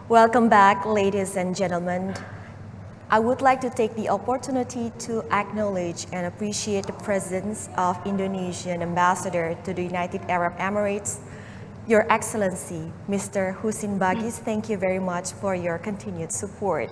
Welcome back, ladies and gentlemen. I would like to take the opportunity to acknowledge and appreciate the presence of Indonesian Ambassador to the United Arab Emirates, Your Excellency, Mr. Husin Bagis. Thank you very much for your continued support.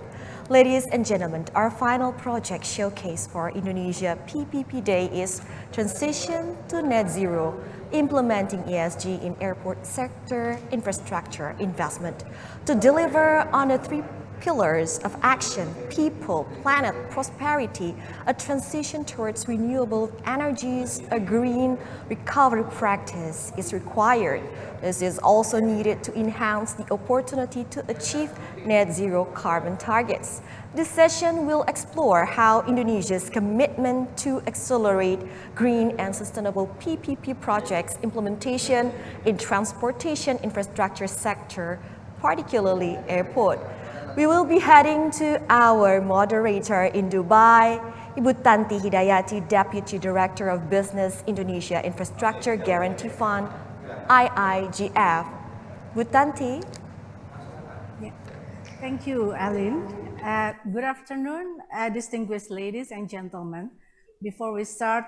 Ladies and gentlemen, our final project showcase for Indonesia PPPDay is Transition to Net Zero, implementing ESG in airport sector infrastructure investment. To deliver on the three pillars of action: people, planet, prosperity, a transition towards renewable energies, a green recovery practice is required. This is also needed to enhance the opportunity to achieve net zero carbon targets. This session will explore how Indonesia's commitment to accelerate green and sustainable PPP projects implementation in transportation infrastructure sector, particularly airport. We will be heading to our moderator in Dubai, Ibu Tanti Hidayati, Deputy Director of Business Indonesia Infrastructure Guarantee Fund, IIGF. Bu Tanti. Yeah. Thank you, Aline. Good afternoon, distinguished ladies and gentlemen. Before we start,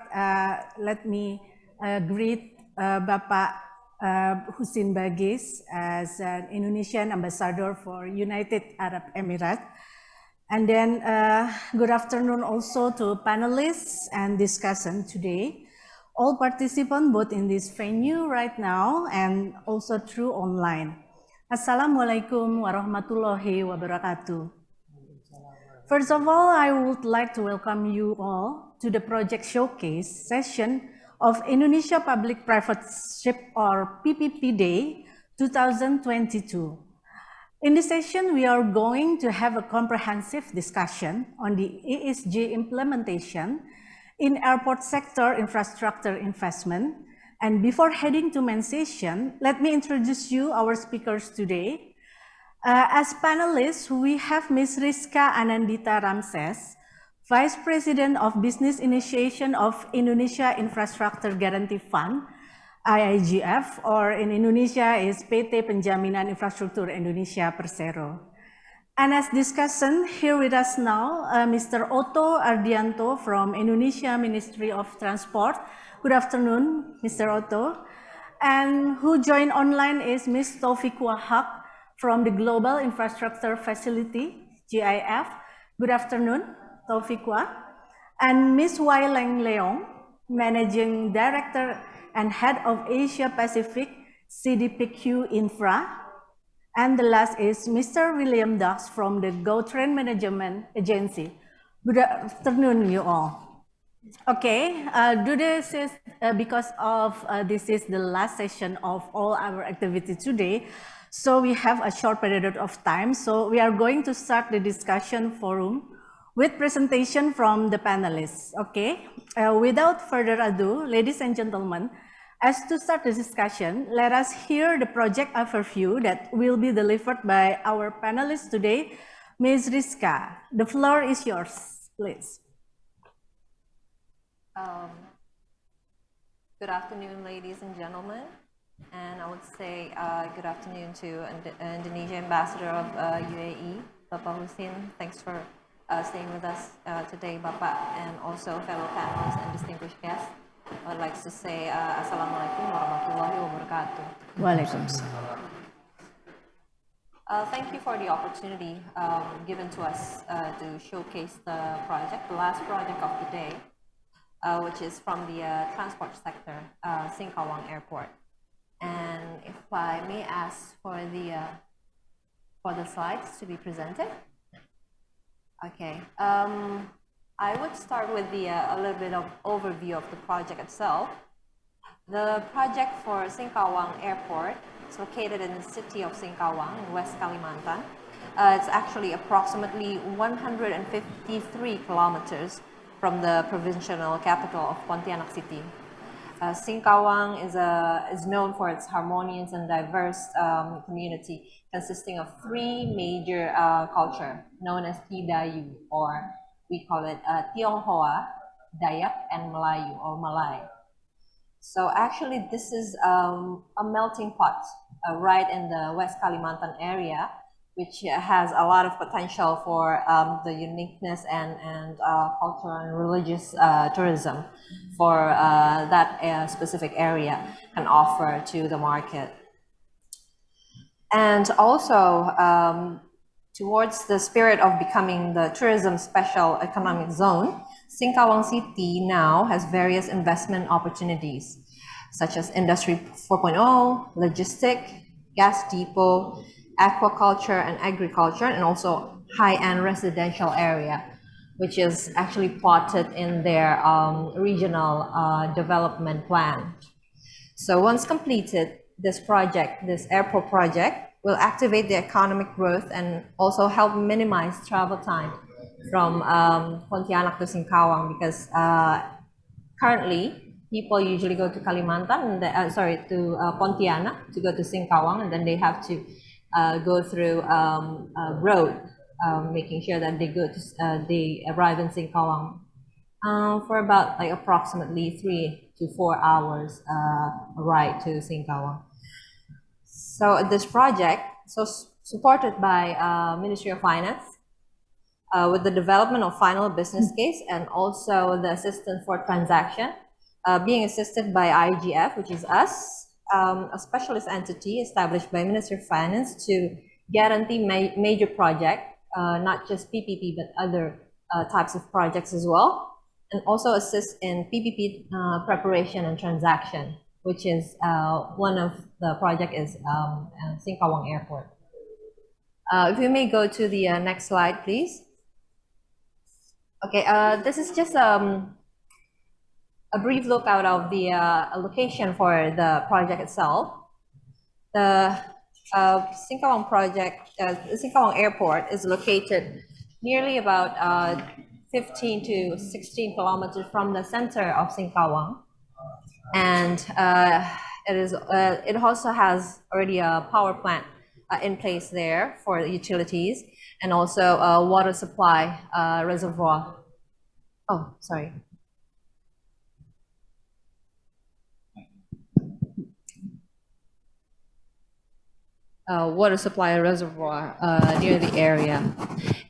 let me greet Bapak Husin Bagis as an Indonesian ambassador for United Arab Emirates. And then good afternoon also to panelists and discussant today. All participants both in this venue right now and also through online. Assalamualaikum warahmatullahi wabarakatuh. First of all, I would like to welcome you all to the project showcase session of Indonesia Public-Private Partnership or PPPDay 2022. In this session, we are going to have a comprehensive discussion on the ESG implementation in airport sector infrastructure investment. And before heading to main session, let me introduce you our speakers today. As panelists, we have Ms. Rizka Anandita Ramses, Vice President of Business Initiation of Indonesia Infrastruktur Guarantee Fund, IIGF, or in Indonesia is PT Penjaminan Infrastruktur Indonesia Persero. And as discussant, here with us now, Mr. Otto Ardianto from Indonesia Ministry of Transport. Good afternoon, Mr. Otto. And who joined online is Ms. Taufik Wahab from the Global Infrastructure Facility, GIF. Good afternoon, Taufik Wahab. And Ms. Wai Leng Leong, Managing Director and Head of Asia Pacific, CDPQ Infra. And the last is Mr. William Dux from the GoTrain Management Agency. Good afternoon, you all. Okay, this is because of this is the last session of all our activity today. So we have a short period of time. So we are going to start the discussion forum with presentation from the panelists. Okay, without further ado, ladies and gentlemen, as to start the discussion, let us hear the project overview that will be delivered by our panelists today. Ms. Rizka, the floor is yours, please. Good afternoon, ladies and gentlemen. And I would say good afternoon to Indonesia Ambassador of UAE, Bapak Husin. Thanks for staying with us today, Bapak, and also fellow panelists and distinguished guests. I would like to say Assalamualaikum warahmatullahi wabarakatuh. Waalaikumsalam. Thank you for the opportunity given to us to showcase the project, the last project of the day, which is from the transport sector, Singkawang Airport. And if I may ask for the slides to be presented. Okay. I would start with a little bit of overview of the project itself. The project for Singkawang Airport is located in the city of Singkawang in West Kalimantan. It's actually approximately 153 kilometers from the provincial capital of Pontianak City. Singkawang is known for its harmonious and diverse community consisting of three major culture known as Tidayu, or we call it Tionghoa, Dayak, and Melayu or Malay. So actually this is a melting pot right in the West Kalimantan area which has a lot of potential for the uniqueness and cultural and religious tourism for that specific area can offer to the market. And also, towards the spirit of becoming the tourism special economic zone, Singkawang City now has various investment opportunities, such as Industry 4.0, logistic, gas depot, aquaculture and agriculture, and also high-end residential area, which is actually plotted in their regional development plan. So once completed, this project, this airport project, will activate the economic growth and also help minimize travel time from Pontianak to Singkawang, because currently people usually go to Kalimantan, and to Pontianak to go to Singkawang, and then they have to go through a road, making sure that they arrive in Singkawang for about like approximately 3 to 4 hours ride to Singkawang. So this project, supported by Ministry of Finance, with the development of final business case and also the assistance for transaction, being assisted by IGF, which is us, a specialist entity established by Ministry of Finance to guarantee major project, not just PPP, but other types of projects as well, and also assist in PPP preparation and transaction, which is one of the project is Singkawang Airport. If we may go to the next slide, please. Okay, this is just a brief look out of the location for the project itself. The Singkawang project, Singkawang Airport is located nearly about 15 to 16 kilometers from the center of Singkawang. And it also has already a power plant in place there for the utilities, and also a water supply reservoir. Oh, sorry. Water supply reservoir near the area.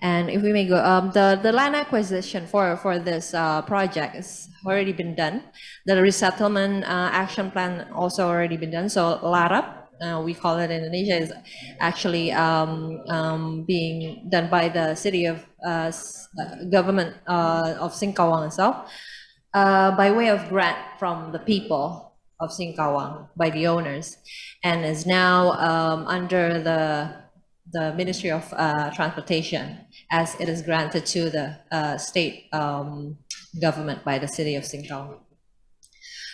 And if we may go, the land acquisition for this project has already been done. The resettlement action plan also already been done. So LARAP, we call it in Indonesia, is actually being done by the city of government of Singkawang itself, by way of grant from the people of Singkawang by the owners, and is now under the Ministry of Transportation, as it is granted to the state government by the city of Singkawang.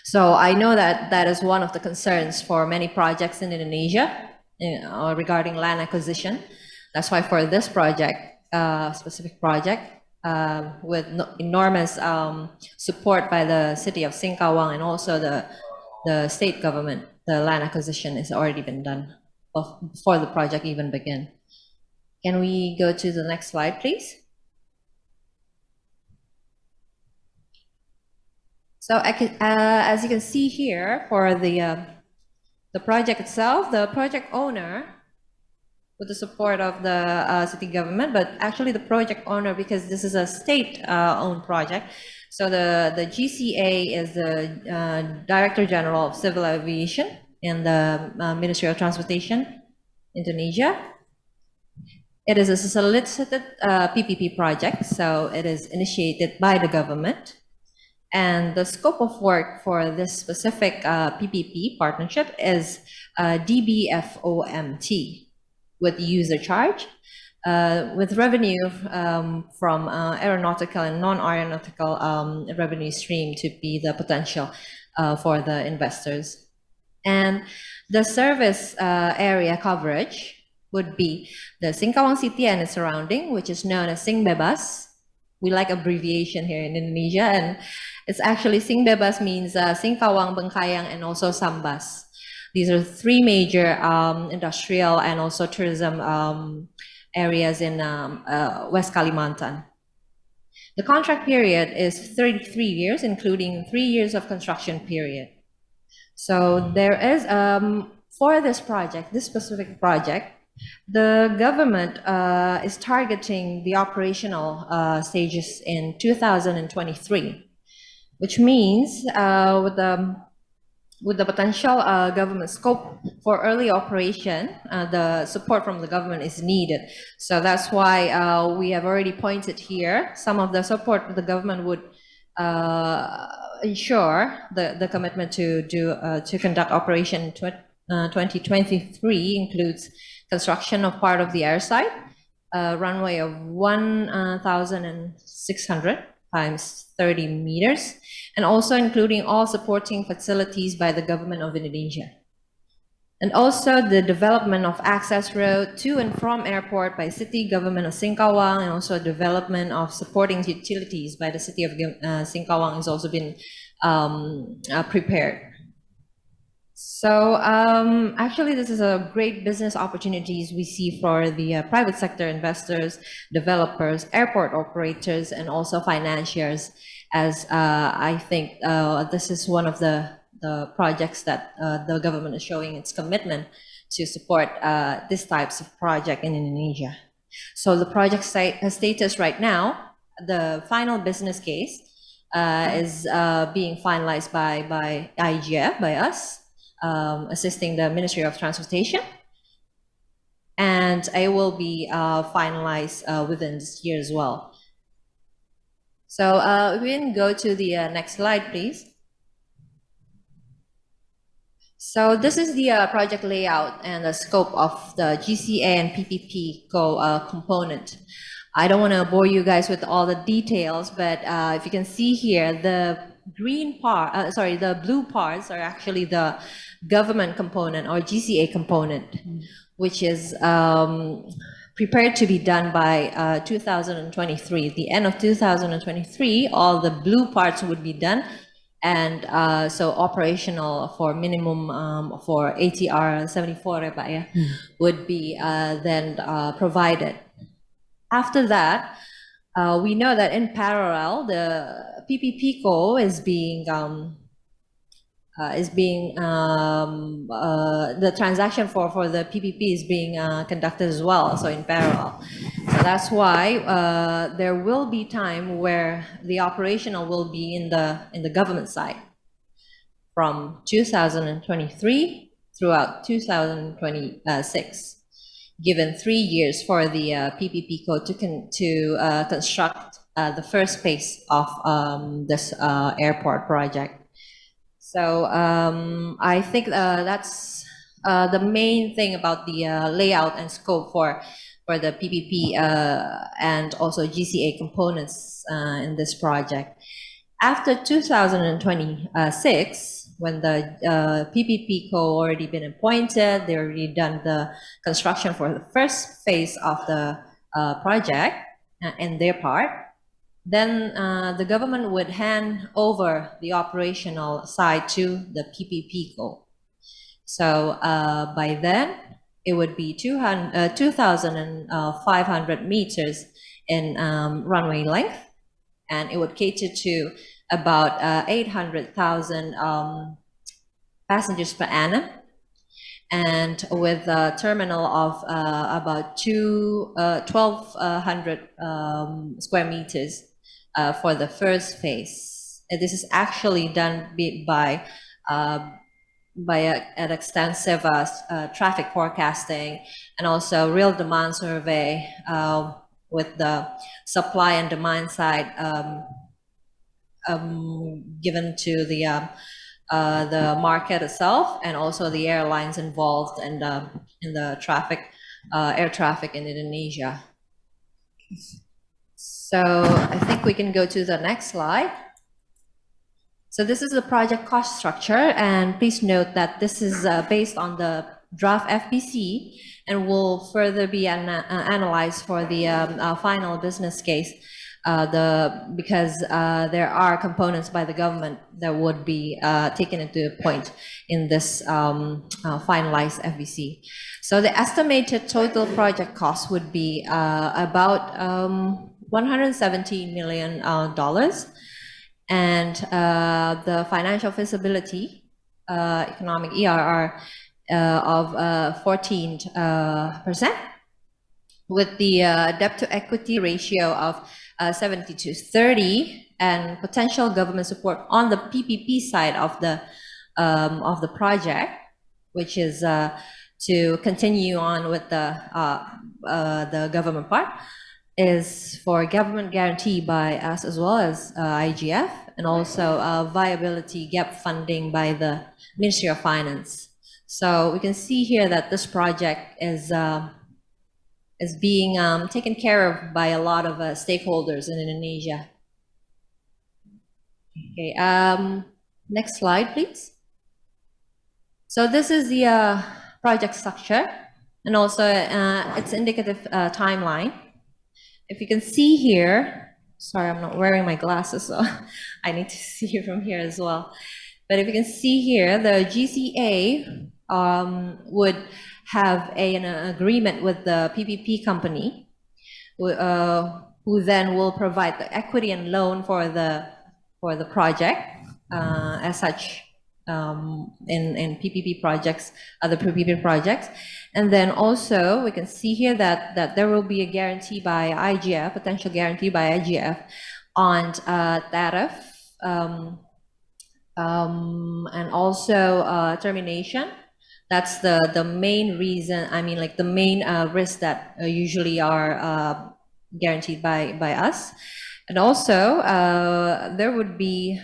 So I know that that is one of the concerns for many projects in Indonesia regarding land acquisition. That's why for this project, specific project, with enormous support by the city of Singkawang and also the state government, the land acquisition has already been done before the project even began. Can we go to the next slide, please? So as you can see here, for the project itself, the project owner, with the support of the city government, but actually the project owner, because this is a state-owned project, so the GCA is the Director General of Civil Aviation in the Ministry of Transportation, Indonesia. It is a solicited PPP project, so it is initiated by the government. And the scope of work for this specific PPP partnership is DBFOMT, with user charge, with revenue from aeronautical and non-aeronautical revenue stream to be the potential for the investors. And the service area coverage would be the Singkawang City and its surrounding, which is known as Singbebas. We like abbreviation here in Indonesia, and it's actually Singbebas means Singkawang, Bengkayang, and also Sambas. These are three major industrial and also tourism areas in West Kalimantan. The contract period is 33 years, including 3 years of construction period. So there is, for this project, this specific project, The government is targeting the operational stages in 2023, which means with the potential government scope for early operation, the support from the government is needed. So that's why we have already pointed here some of the support the government would ensure the commitment to conduct operation 2023 includes construction of part of the airside, runway of 1,600 times 30 meters, and also including all supporting facilities by the government of Indonesia. And also the development of access road to and from airport by city government of Singkawang, and also development of supporting utilities by the city of Singkawang has also been prepared. So actually, this is a great business opportunities we see for the private sector investors, developers, airport operators, and also financiers, as I think this is one of the projects that the government is showing its commitment to support these types of project in Indonesia. So the project status right now, the final business case is being finalized by IGF, by us, assisting the Ministry of Transportation, and it will be finalized within this year as well. So we can go to the next slide, please. So this is the project layout and the scope of the GCA and PPP component. I don't want to bore you guys with all the details, but if you can see here, the green part, the blue parts are actually the government component or GCA component, which is prepared to be done by 2023. The end of 2023, all the blue parts would be done, and so operational for minimum for ATR 74 would be then provided. After that, we know that in parallel, the PPP is being the transaction for the PPP is being conducted as well, so in parallel. So that's why there will be time where the operational will be in the government side from 2023 throughout 2026. Given 3 years for the PPP to construct the first phase of this airport project. So I think that's the main thing about the layout and scope for the PPP and also GCA components in this project. After 2026, when the PPP already been appointed, they already done the construction for the first phase of the project and their part, then the government would hand over the operational side to the PPP. So by then, it would be 2,500 meters in runway length, and it would cater to about 800,000 passengers per annum, and with a terminal of about 1,200 square meters for the first phase. And this is actually done by an extensive traffic forecasting and also real demand survey with the supply and demand side given to the market itself, and also the airlines involved in the traffic, air traffic in Indonesia. So I think we can go to the next slide. So this is the project cost structure, and please note that this is based on the draft FPC and will further be analyzed for the final business case. Because there are components by the government that would be taken into point in this finalized FBC. So the estimated total project cost would be about $170 million, and the financial feasibility, economic ERR, of 14%, with the debt to equity ratio of 70-30, and potential government support on the PPP side of the project, which is to continue on with the government part, is for government guarantee by us as well as IGF, and also viability gap funding by the Ministry of Finance. So we can see here that this project is being taken care of by a lot of stakeholders in Indonesia. Okay, next slide, please. So this is the project structure, and also its indicative timeline. If you can see here, sorry, I'm not wearing my glasses, so I need to see from here as well. But if you can see here, the GCA would have an agreement with the PPP company, who then will provide the equity and loan for the project as such. In PPP projects, other PPP projects. And then also we can see here that there will be a guarantee by IGF, potential guarantee by IGF on tariff, and also termination. That's the main reason, I mean, like the main risk that usually are guaranteed by us. And also there would be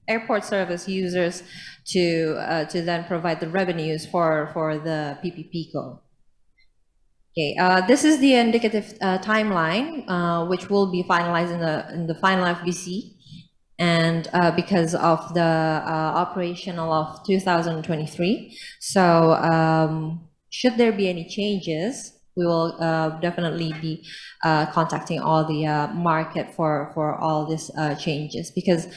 airport service users to then provide the revenues for the PPP code. Okay, this is the indicative timeline, which will be finalized in the final FBC, and because of the operational of 2023. So should there be any changes, we will definitely be contacting all the market for all these changes, because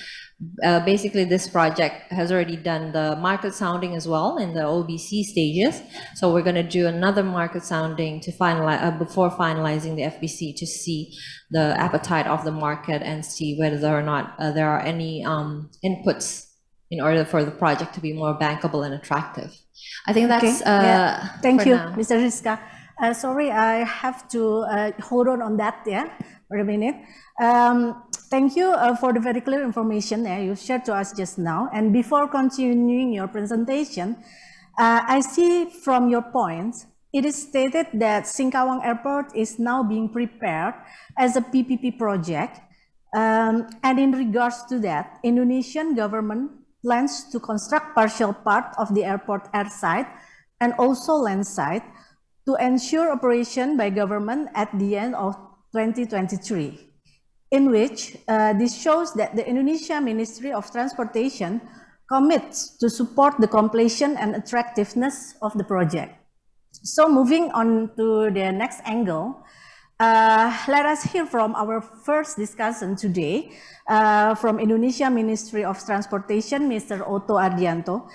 basically this project has already done the market sounding as well in the OBC stages. So we're going to do another market sounding to finalize before finalizing the FBC, to see the appetite of the market and see whether or not there are any inputs in order for the project to be more bankable and attractive. I think that's Thank you, now. Mr. Rizka. Sorry, I have to hold on that, for a minute. Thank you for the very clear information you shared to us just now. And before continuing your presentation, I see from your points, it is stated that Singkawang Airport is now being prepared as a PPP project. And in regards to that, Indonesian government plans to construct partial part of the airport airside and also landside to ensure operation by government at the end of 2023. In which this shows that the Indonesia Ministry of Transportation commits to support the completion and attractiveness of the project. So moving on to the next angle, let us hear from our first discussion today from Indonesia Ministry of Transportation, Mr. Otto Ardianto.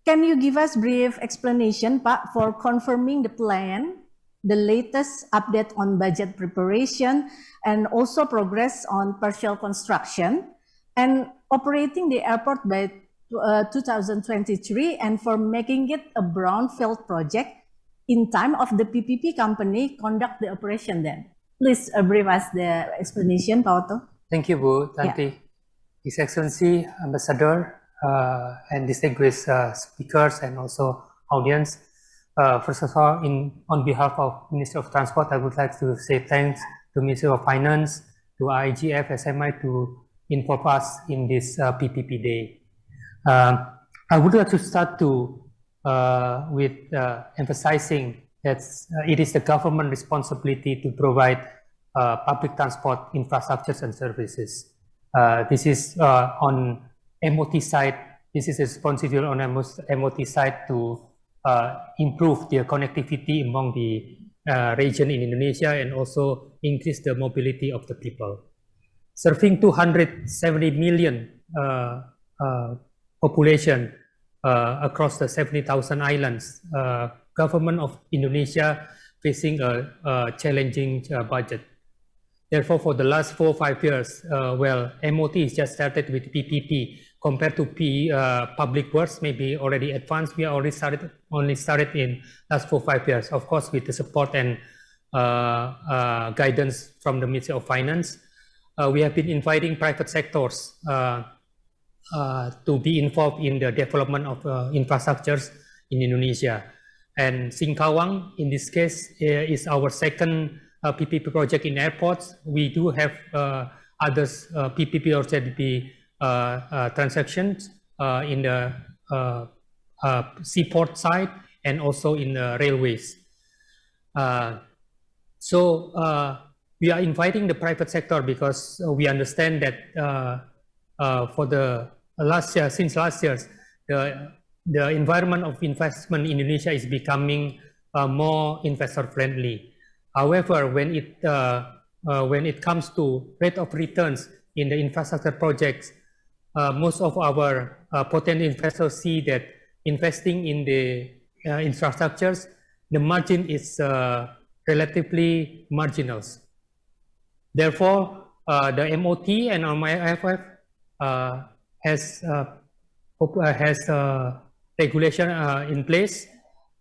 Can you give us brief explanation, Pak, for confirming the plan, the latest update on budget preparation, and also progress on partial construction, and operating the airport by 2023, and for making it a brownfield project in time of the PPP company conduct the operation then? Please brief us the explanation, Pak Otto. Thank you, Bu Tanti. His Excellency, Ambassador, and distinguished speakers and also audience. First of all, on behalf of Ministry of Transport, I would like to say thanks to Ministry of Finance, to IGF, SMI to involve us in this PPP Day. I would like to start with emphasizing that it is the government responsibility to provide public transport infrastructures and services. This is on MOT side. This is responsible on MOT side to improve the connectivity among the region in Indonesia and also increase the mobility of the people. Serving 270 million population across the 70,000 islands, government of Indonesia facing a challenging budget. Therefore, for the last 4 or 5 years, MOT is just started with PPP, compared to public works, maybe already advanced. We already started in last 4-5 years, of course, with the support and guidance from the Ministry of Finance. We have been inviting private sectors to be involved in the development of infrastructures in Indonesia. And Singkawang, in this case, is our second PPP project in airports. We do have others PPP or ZDP transactions in the seaport side and also in the railways. So we are inviting the private sector because we understand that for the since last year, the environment of investment in Indonesia is becoming more investor friendly. However, when it comes to rate of returns in the infrastructure projects, most of our potential investors see that investing in the infrastructures, the margin is relatively marginal. Therefore, the MOT and MIFF has regulation in place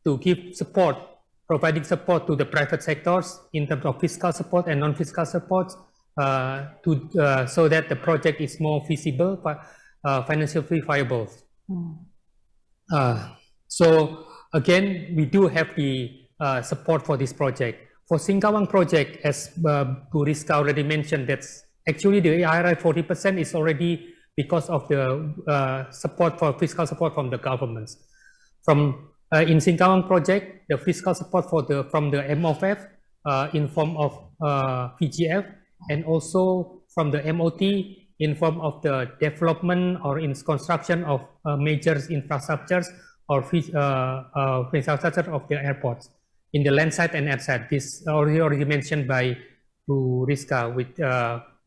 to give support, providing support to the private sectors in terms of fiscal support and non-fiscal support, so that the project is more feasible, financially viable. So again, we do have the support for this project. For Singkawang project, as Bu Rizka already mentioned, that's actually the IRR 40% is already because of the support for fiscal support from the governments. In Singkawang project, the fiscal support from the MOF in form of VGF, and also from the MOT in form of the development or in construction of major infrastructures or infrastructure of the airports in the land side and air side. This already mentioned by Bu Rizka. With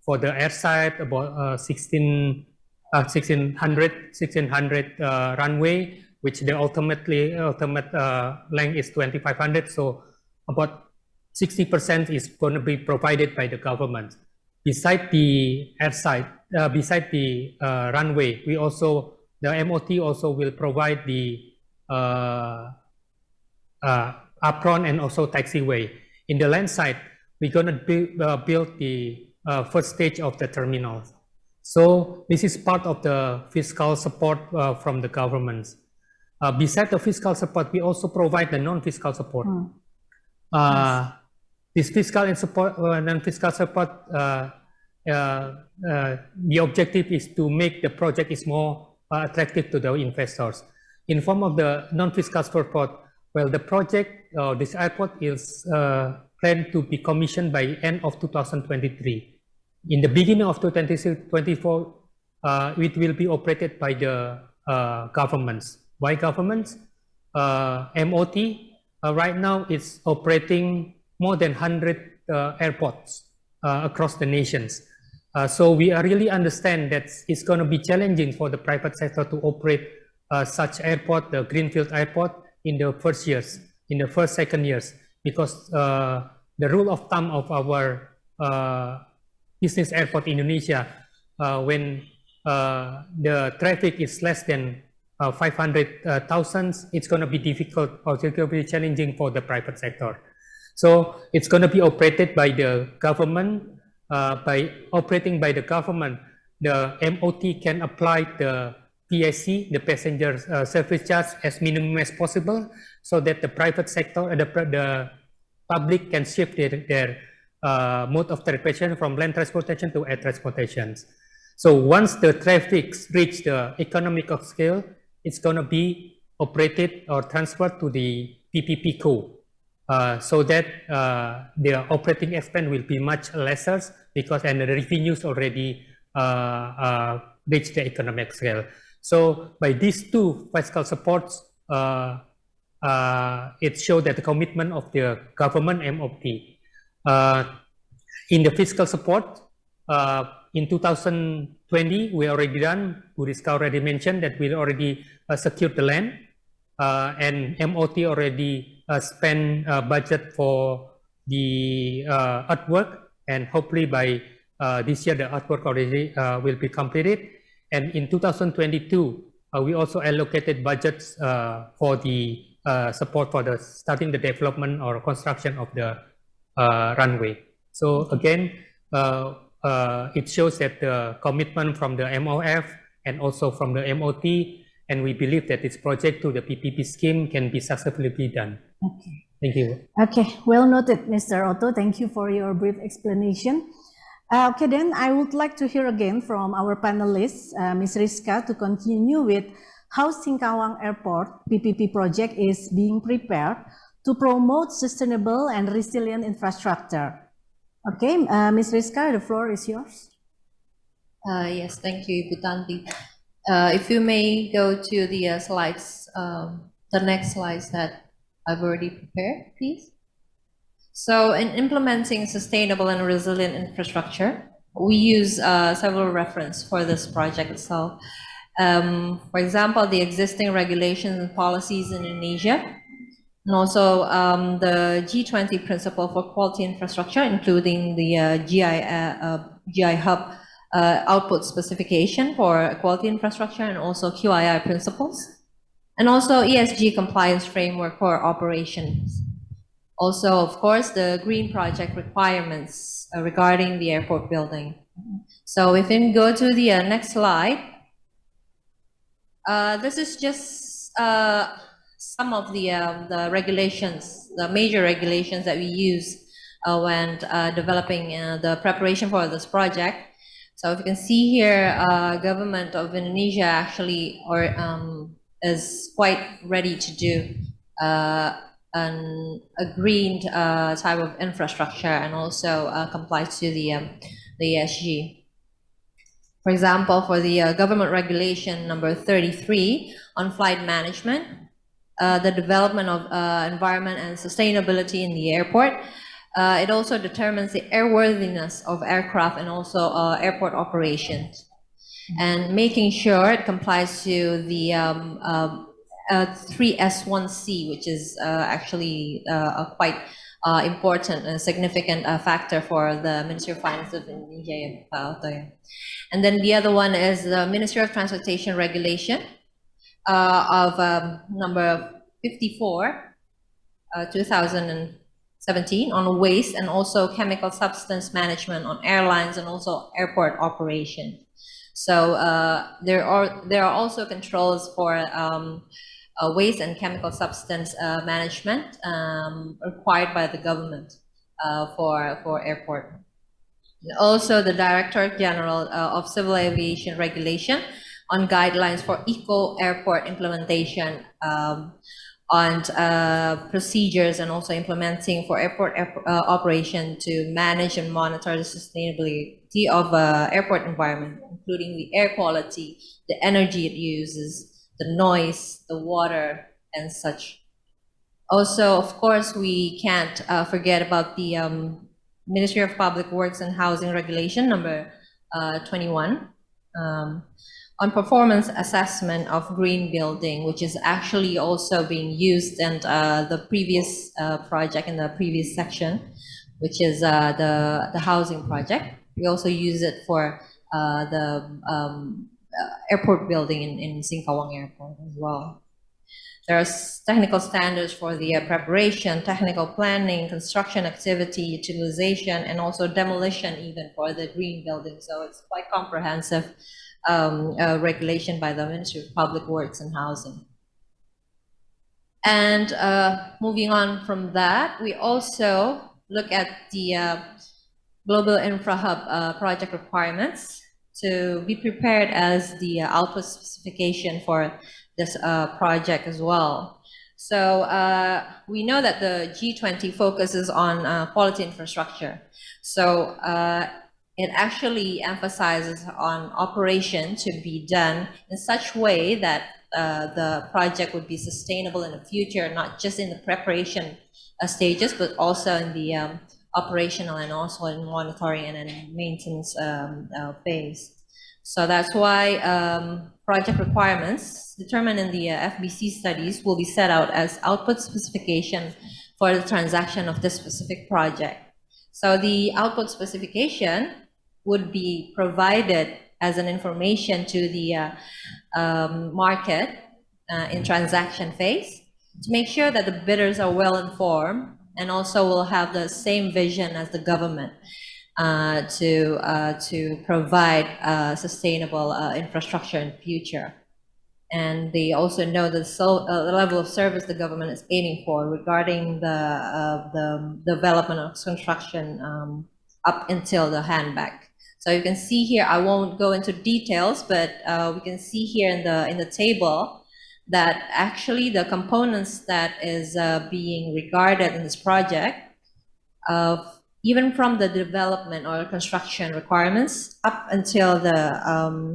for the air side, about 1600 runway, which the ultimate length is 2500. So about 60% is going to be provided by the government. Beside the air side, beside the runway, the MOT also will provide the apron and also taxiway. In the land side, we're going to build the first stage of the terminal. So this is part of the fiscal support from the governments. Besides the fiscal support, we also provide the non-fiscal support. This fiscal and non-fiscal support, the objective is to make the project is more attractive to the investors. In form of the non-fiscal support, well, the project, this airport is planned to be commissioned by end of 2023. In the beginning of 2024, it will be operated by the governments. Why governments? MOT right now is operating more than 100 airports across the nations. So we really understand that it's going to be challenging for the private sector to operate such airport, the greenfield airport, in the first years, in the first, second years, because the rule of thumb of our business airport in Indonesia, when the traffic is less than 500,000, it's going to be difficult or it's going to be challenging for the private sector. So it's going to be operated by the government. By operating by the government, the MOT can apply the PSC, the passenger service charge, as minimum as possible, so that the private sector, the public can shift their mode of transportation from land transportation to air transportation. So once the traffic reach the economic of scale, it's going to be operated or transferred to the PPP co, so that the operating expense will be much lesser, because and the revenues already reach the economic scale. So by these two fiscal supports, it shows that the commitment of the government MOP. In the fiscal support, in 2020, we already done, Bu Rizka already mentioned that we already secured the land, and MOT already spent budget for the earthwork, and hopefully by this year the earthwork already will be completed. And in 2022, we also allocated budgets for the support for the starting the development or construction of the runway. So again, it shows that the commitment from the MOF and also from the MOT, and we believe that this project through the PPP scheme can be successfully done. Okay. Thank you. Okay, well noted, Mr. Otto. Thank you for your brief explanation. Okay, then I would like to hear again from our panelists, Ms. Rizka, to continue with how Singkawang Airport PPP project is being prepared to promote sustainable and resilient infrastructure. Okay, Ms. Rizka, the floor is yours. Yes, thank you, Ibu Tanti. If you may go to the slides, the next slides that I've already prepared, please. So in implementing sustainable and resilient infrastructure, we use several references for this project itself. For example, the existing regulations and policies in Indonesia, and also the G20 principle for quality infrastructure, including the GI Hub output specification for quality infrastructure, and also QII principles, and also ESG compliance framework for operations. Also, of course, the green project requirements regarding the airport building. So if we can go to the next slide, this is just some of the regulations, the major regulations that we use when developing the preparation for this project. So if you can see here, government of Indonesia actually is quite ready to do a green type of infrastructure, and also complies to the ESG. For example, for the government regulation number 33 on flight management, the development of environment and sustainability in the airport, it also determines the airworthiness of aircraft and also airport operations, and making sure it complies to the 3S1C, which is actually a quite important and significant factor for the Ministry of Finance of Indonesia. And then the other one is the Ministry of Transportation Regulation of number 54, 2017 on waste and also chemical substance management on airlines and also airport operation. So there are also controls for waste and chemical substance management required by the government for airport. Also, the Directorate General of Civil Aviation Regulation on guidelines for eco-airport implementation, on procedures, and also implementing for airport operation to manage and monitor the sustainability of airport environment, including the air quality, the energy it uses, the noise, the water, and such. Also, of course, we can't forget about the Ministry of Public Works and Housing Regulation number 21 on performance assessment of green building, which is actually also being used in the previous project in the previous section, which is the housing project. We also use it for the airport building in Singkawang Airport as well. There are technical standards for the preparation, technical planning, construction activity, utilization, and also demolition even for the green building. So it's quite comprehensive regulation by the Ministry of Public Works and Housing. And moving on from that, we also look at the Global Infra Hub project requirements to be prepared as the output specification for this project as well. So we know that the G20 focuses on quality infrastructure. So it actually emphasizes on operation to be done in such way that the project would be sustainable in the future, not just in the preparation stages, but also in the operational and also in monitoring and in maintenance phase. So that's why project requirements determined in the FBC studies will be set out as output specification for the transaction of this specific project. So the output specification would be provided as an information to the market in transaction phase, to make sure that the bidders are well informed and also will have the same vision as the government to provide sustainable infrastructure in the future. And they also know the level of service the government is aiming for regarding the development of construction up until the handback. So you can see here, I won't go into details, but we can see here in the table that actually the components that is being regarded in this project, even from the development or construction requirements up until the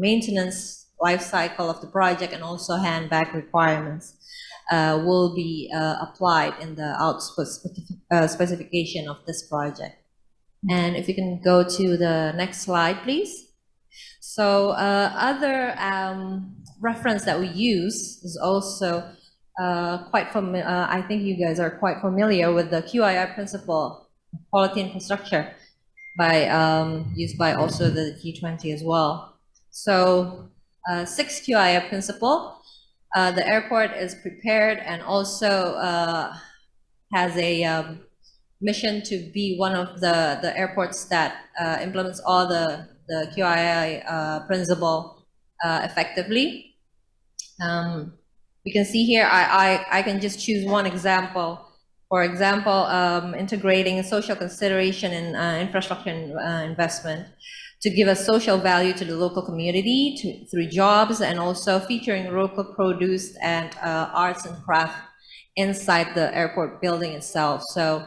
maintenance life cycle of the project and also handback requirements will be applied in the output specification of this project. And if you can go to the next slide, please. So other reference that we use is also quite familiar. I think you guys are quite familiar with the QII principle, quality infrastructure, used by also the G20 as well. So 6 QII principle, the airport is prepared and also has a mission to be one of the airports that implements all the QII principle effectively. We can see here, I can just choose one example. For example, integrating social consideration in infrastructure investment to give a social value to the local community through jobs, and also featuring local produce and arts and craft inside the airport building itself. So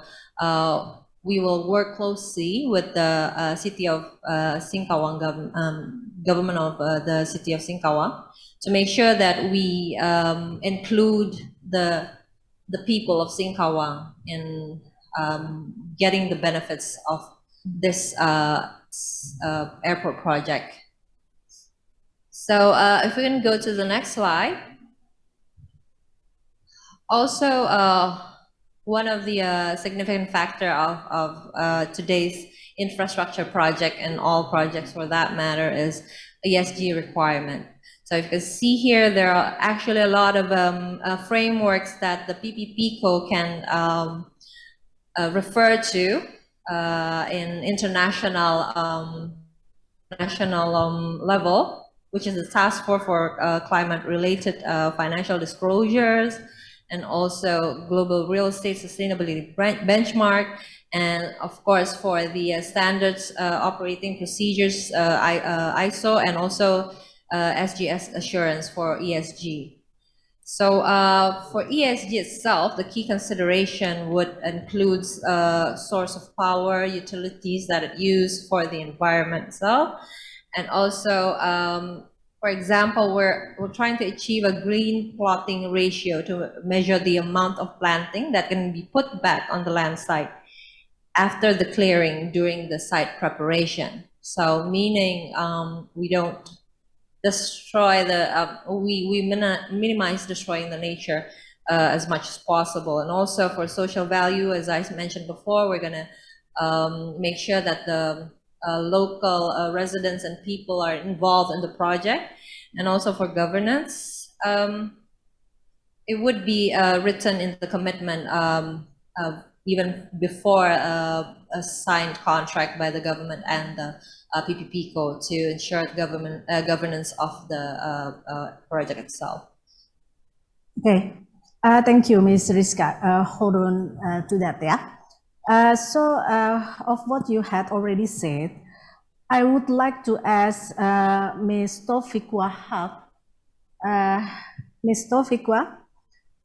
we will work closely with the city of Singkawang, government of the city of Singkawang, to make sure that we include the people of Singkawang in getting the benefits of this airport project. So if we can go to the next slide. Also, one of the significant factor of today's infrastructure project, and all projects for that matter, is ESG requirement. So if you can see here, there are actually a lot of frameworks that the PPPCo can refer to in international level, which is the Task Force for Climate-Related Financial Disclosures, and also Global Real Estate Sustainability Benchmark, and of course for the standards operating procedures, ISO, and also SGS assurance for ESG. So for ESG itself, the key consideration would include source of power, utilities that it used for the environment itself, and also for example, we're trying to achieve a green plotting ratio to measure the amount of planting that can be put back on the land site after the clearing during the site preparation. So meaning we don't destroy the, we minimize destroying the nature as much as possible. And also for social value, as I mentioned before, we're gonna make sure that the local residents and people are involved in the project. And also for governance, it would be written in the commitment even before a signed contract by the government and the PPPCo to ensure governance of the project itself. Okay, thank you, Ms. Rizka. Hold on to that, yeah. So of what you had already said, I would like to ask Ms. Taufik Wahab. Ms. Taufikwa,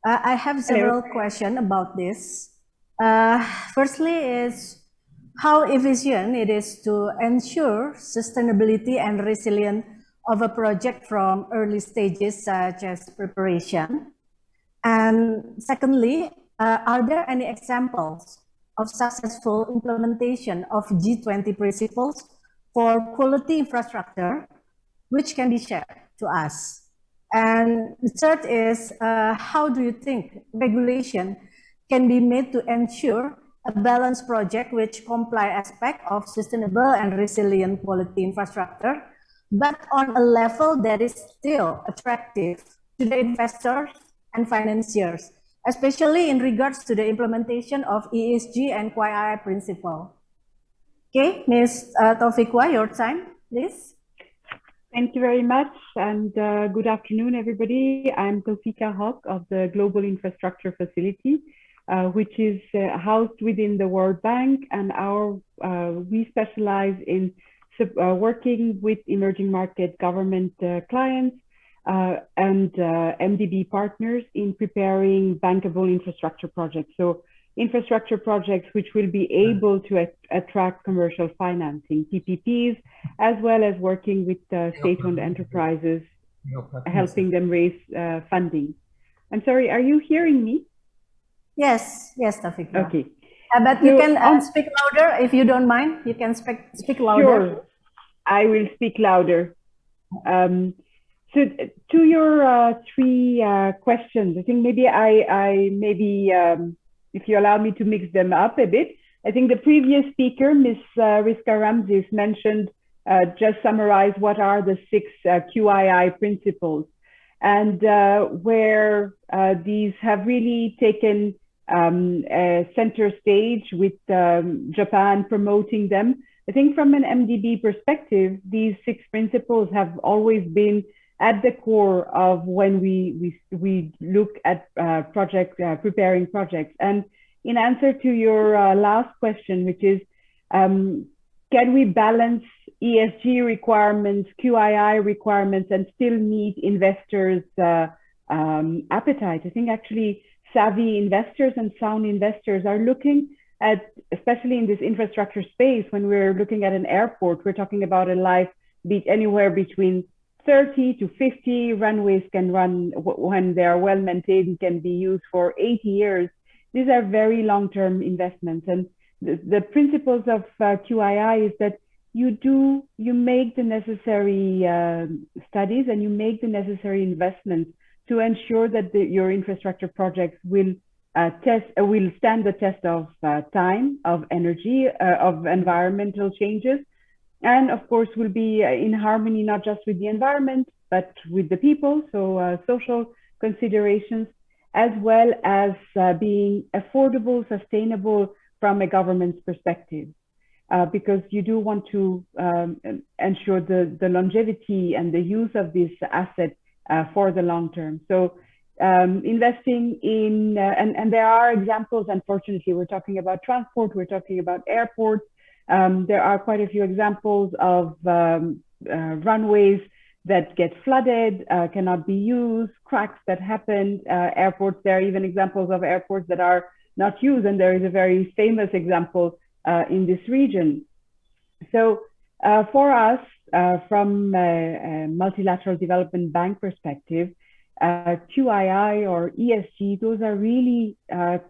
I have several questions about this. Firstly is how efficient it is to ensure sustainability and resilience of a project from early stages such as preparation. And secondly, are there any examples of successful implementation of G20 principles for quality infrastructure, which can be shared to us? And the third is, how do you think regulation can be made to ensure a balanced project which comply aspect of sustainable and resilient quality infrastructure but on a level that is still attractive to the investors and financiers, especially in regards to the implementation of ESG and QII principle. Okay, Ms. Taufikwa, your time, please. Thank you very much, and good afternoon, everybody. I'm Taufika Haq of the Global Infrastructure Facility, which is housed within the World Bank, and we specialize in working with emerging market government clients and MDB partners in preparing bankable infrastructure projects. So infrastructure projects which will be able to attract commercial financing, PPPs, as well as working with state-owned enterprises, helping them raise funding. I'm sorry, are you hearing me? Yes, Taufikwa. Okay. But you can speak louder if you don't mind. You can speak louder. Sure, I will speak louder. So to your three questions, I think maybe if you allow me to mix them up a bit, I think the previous speaker, Ms. Rizka Ramzis, mentioned, just summarize what are the 6 QII principles, and where these have really taken a center stage with Japan promoting them. I think from an MDB perspective, these 6 principles have always been at the core of when we look at preparing projects. And in answer to your last question, which is, can we balance ESG requirements, QII requirements, and still meet investors' appetite? I think actually savvy investors and sound investors are looking at, especially in this infrastructure space, when we're looking at an airport, we're talking about a life anywhere between 30 to 50 runways can run, when they are well maintained, can be used for 80 years. These are very long-term investments. And the principles of QII is that you make the necessary studies and you make the necessary investments to ensure that your infrastructure projects will stand the test of time, of energy, of environmental changes, and of course will be in harmony not just with the environment but with the people, so social considerations, as well as being affordable, sustainable from a government's perspective, because you do want to ensure the longevity and the use of this asset for the long term. So investing in, and there are examples, unfortunately, we're talking about transport, we're talking about airports. There are quite a few examples of runways that get flooded, cannot be used, cracks that happen, airports. There are even examples of airports that are not used, and there is a very famous example in this region. So for us, from a multilateral development bank perspective, QII or ESG, those are really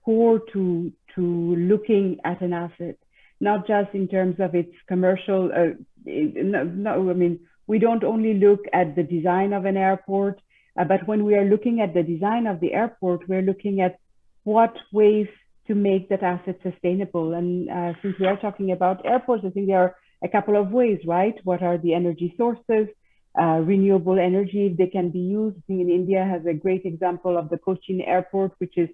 core to looking at an asset, not just in terms of its commercial. I mean, we don't only look at the design of an airport, but when we are looking at the design of the airport, we're looking at what ways to make that asset sustainable. And since we are talking about airports, I think there are a couple of ways, right? What are the energy sources? Renewable energy, if they can be used. In India has a great example of the Cochin airport, which is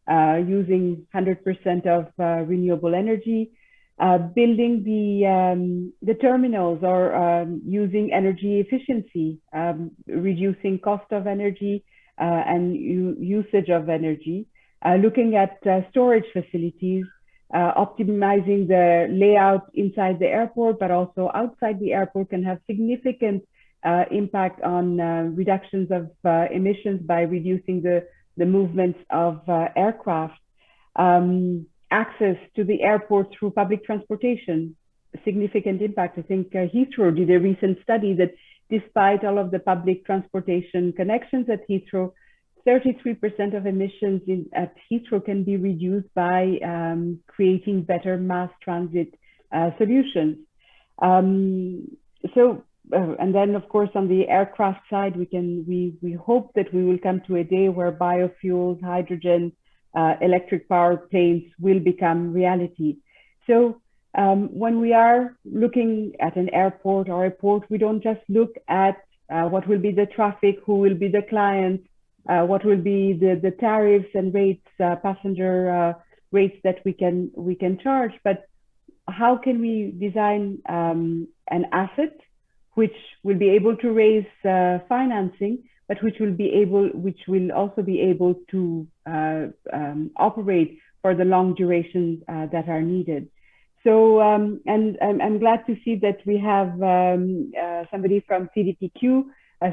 using 100% of renewable energy. Building the terminals, or using energy efficiency, reducing cost of energy and usage of energy. Looking at storage facilities, optimizing the layout inside the airport, but also outside the airport, can have significant impact on reductions of emissions by reducing the movements of aircraft. Access to the airport through public transportation, significant impact. I think Heathrow did a recent study that despite all of the public transportation connections at Heathrow, 33% of emissions at Heathrow can be reduced by creating better mass transit solutions. And then, of course, on the aircraft side, we hope that we will come to a day where biofuels, hydrogen, electric power planes will become reality. So when we are looking at an airport or a port, we don't just look at what will be the traffic, who will be the clients, what will be the tariffs and rates, passenger rates that we can charge, but how can we design an asset which will be able to raise financing, but which will also be able to operate for the long durations that are needed. So, and I'm glad to see that we have somebody from CDPQ.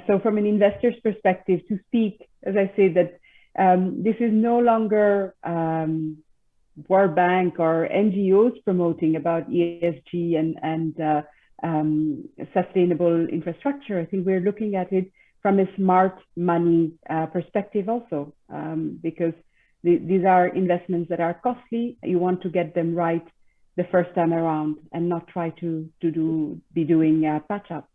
So from an investor's perspective to speak, as I say, that this is no longer World Bank or NGOs promoting about ESG and sustainable infrastructure. I think we're looking at it from a smart money perspective also, because these are investments that are costly. You want to get them right the first time around and not try to be doing patch up.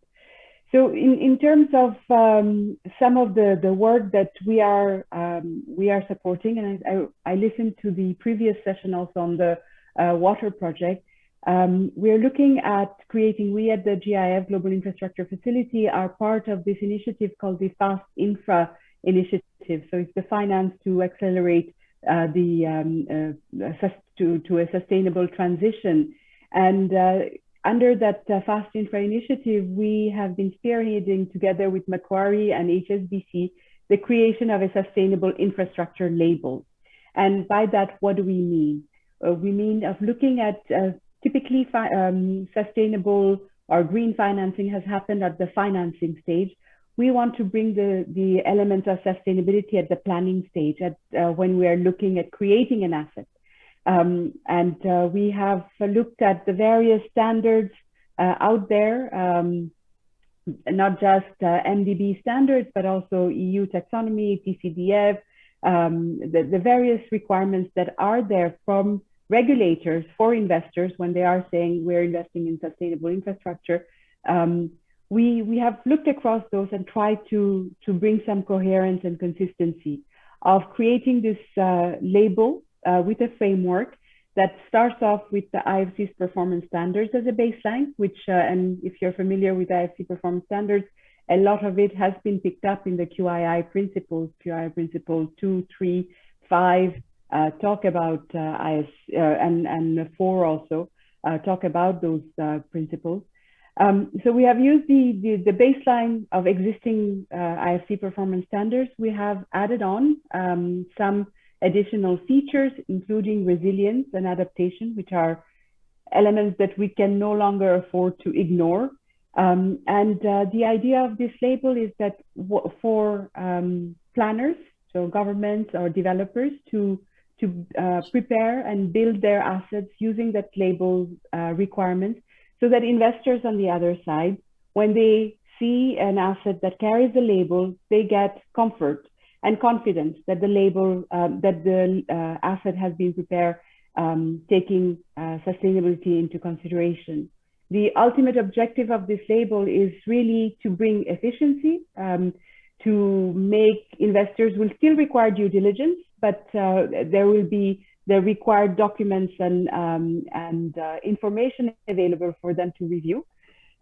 So in terms of some of the work that we are supporting, and I listened to the previous session also on the water project, we are looking at creating, we at the GIF Global Infrastructure Facility are part of this initiative called the Fast Infra Initiative. So it's the finance to accelerate to a sustainable transition. And under that Fast Infra Initiative, we have been spearheading together with Macquarie and HSBC the creation of a sustainable infrastructure label. And by that, what do we mean? We mean of looking at typically sustainable or green financing has happened at the financing stage. We want to bring the elements of sustainability at the planning stage, when we are looking at creating an asset. And we have looked at the various standards out there, not just MDB standards, but also EU taxonomy, TCDF, the various requirements that are there from regulators for investors when they are saying we're investing in sustainable infrastructure. We have looked across those and tried to bring some coherence and consistency of creating this label with a framework that starts off with the IFC's performance standards as a baseline, which, and if you're familiar with IFC performance standards, a lot of it has been picked up in the QII principles, QII principles 2, 3, 5, talk about IFC, and 4 also talk about those principles. So we have used the baseline of existing IFC performance standards. We have added on some additional features, including resilience and adaptation, which are elements that we can no longer afford to ignore. And the idea of this label is that for planners, so governments or developers, to prepare and build their assets using that label requirements, so that investors on the other side, when they see an asset that carries the label, they get comfort and confidence that the label, that the asset has been prepared, taking sustainability into consideration. The ultimate objective of this label is really to bring efficiency, to make investors will still require due diligence, but there will be the required documents and information available for them to review,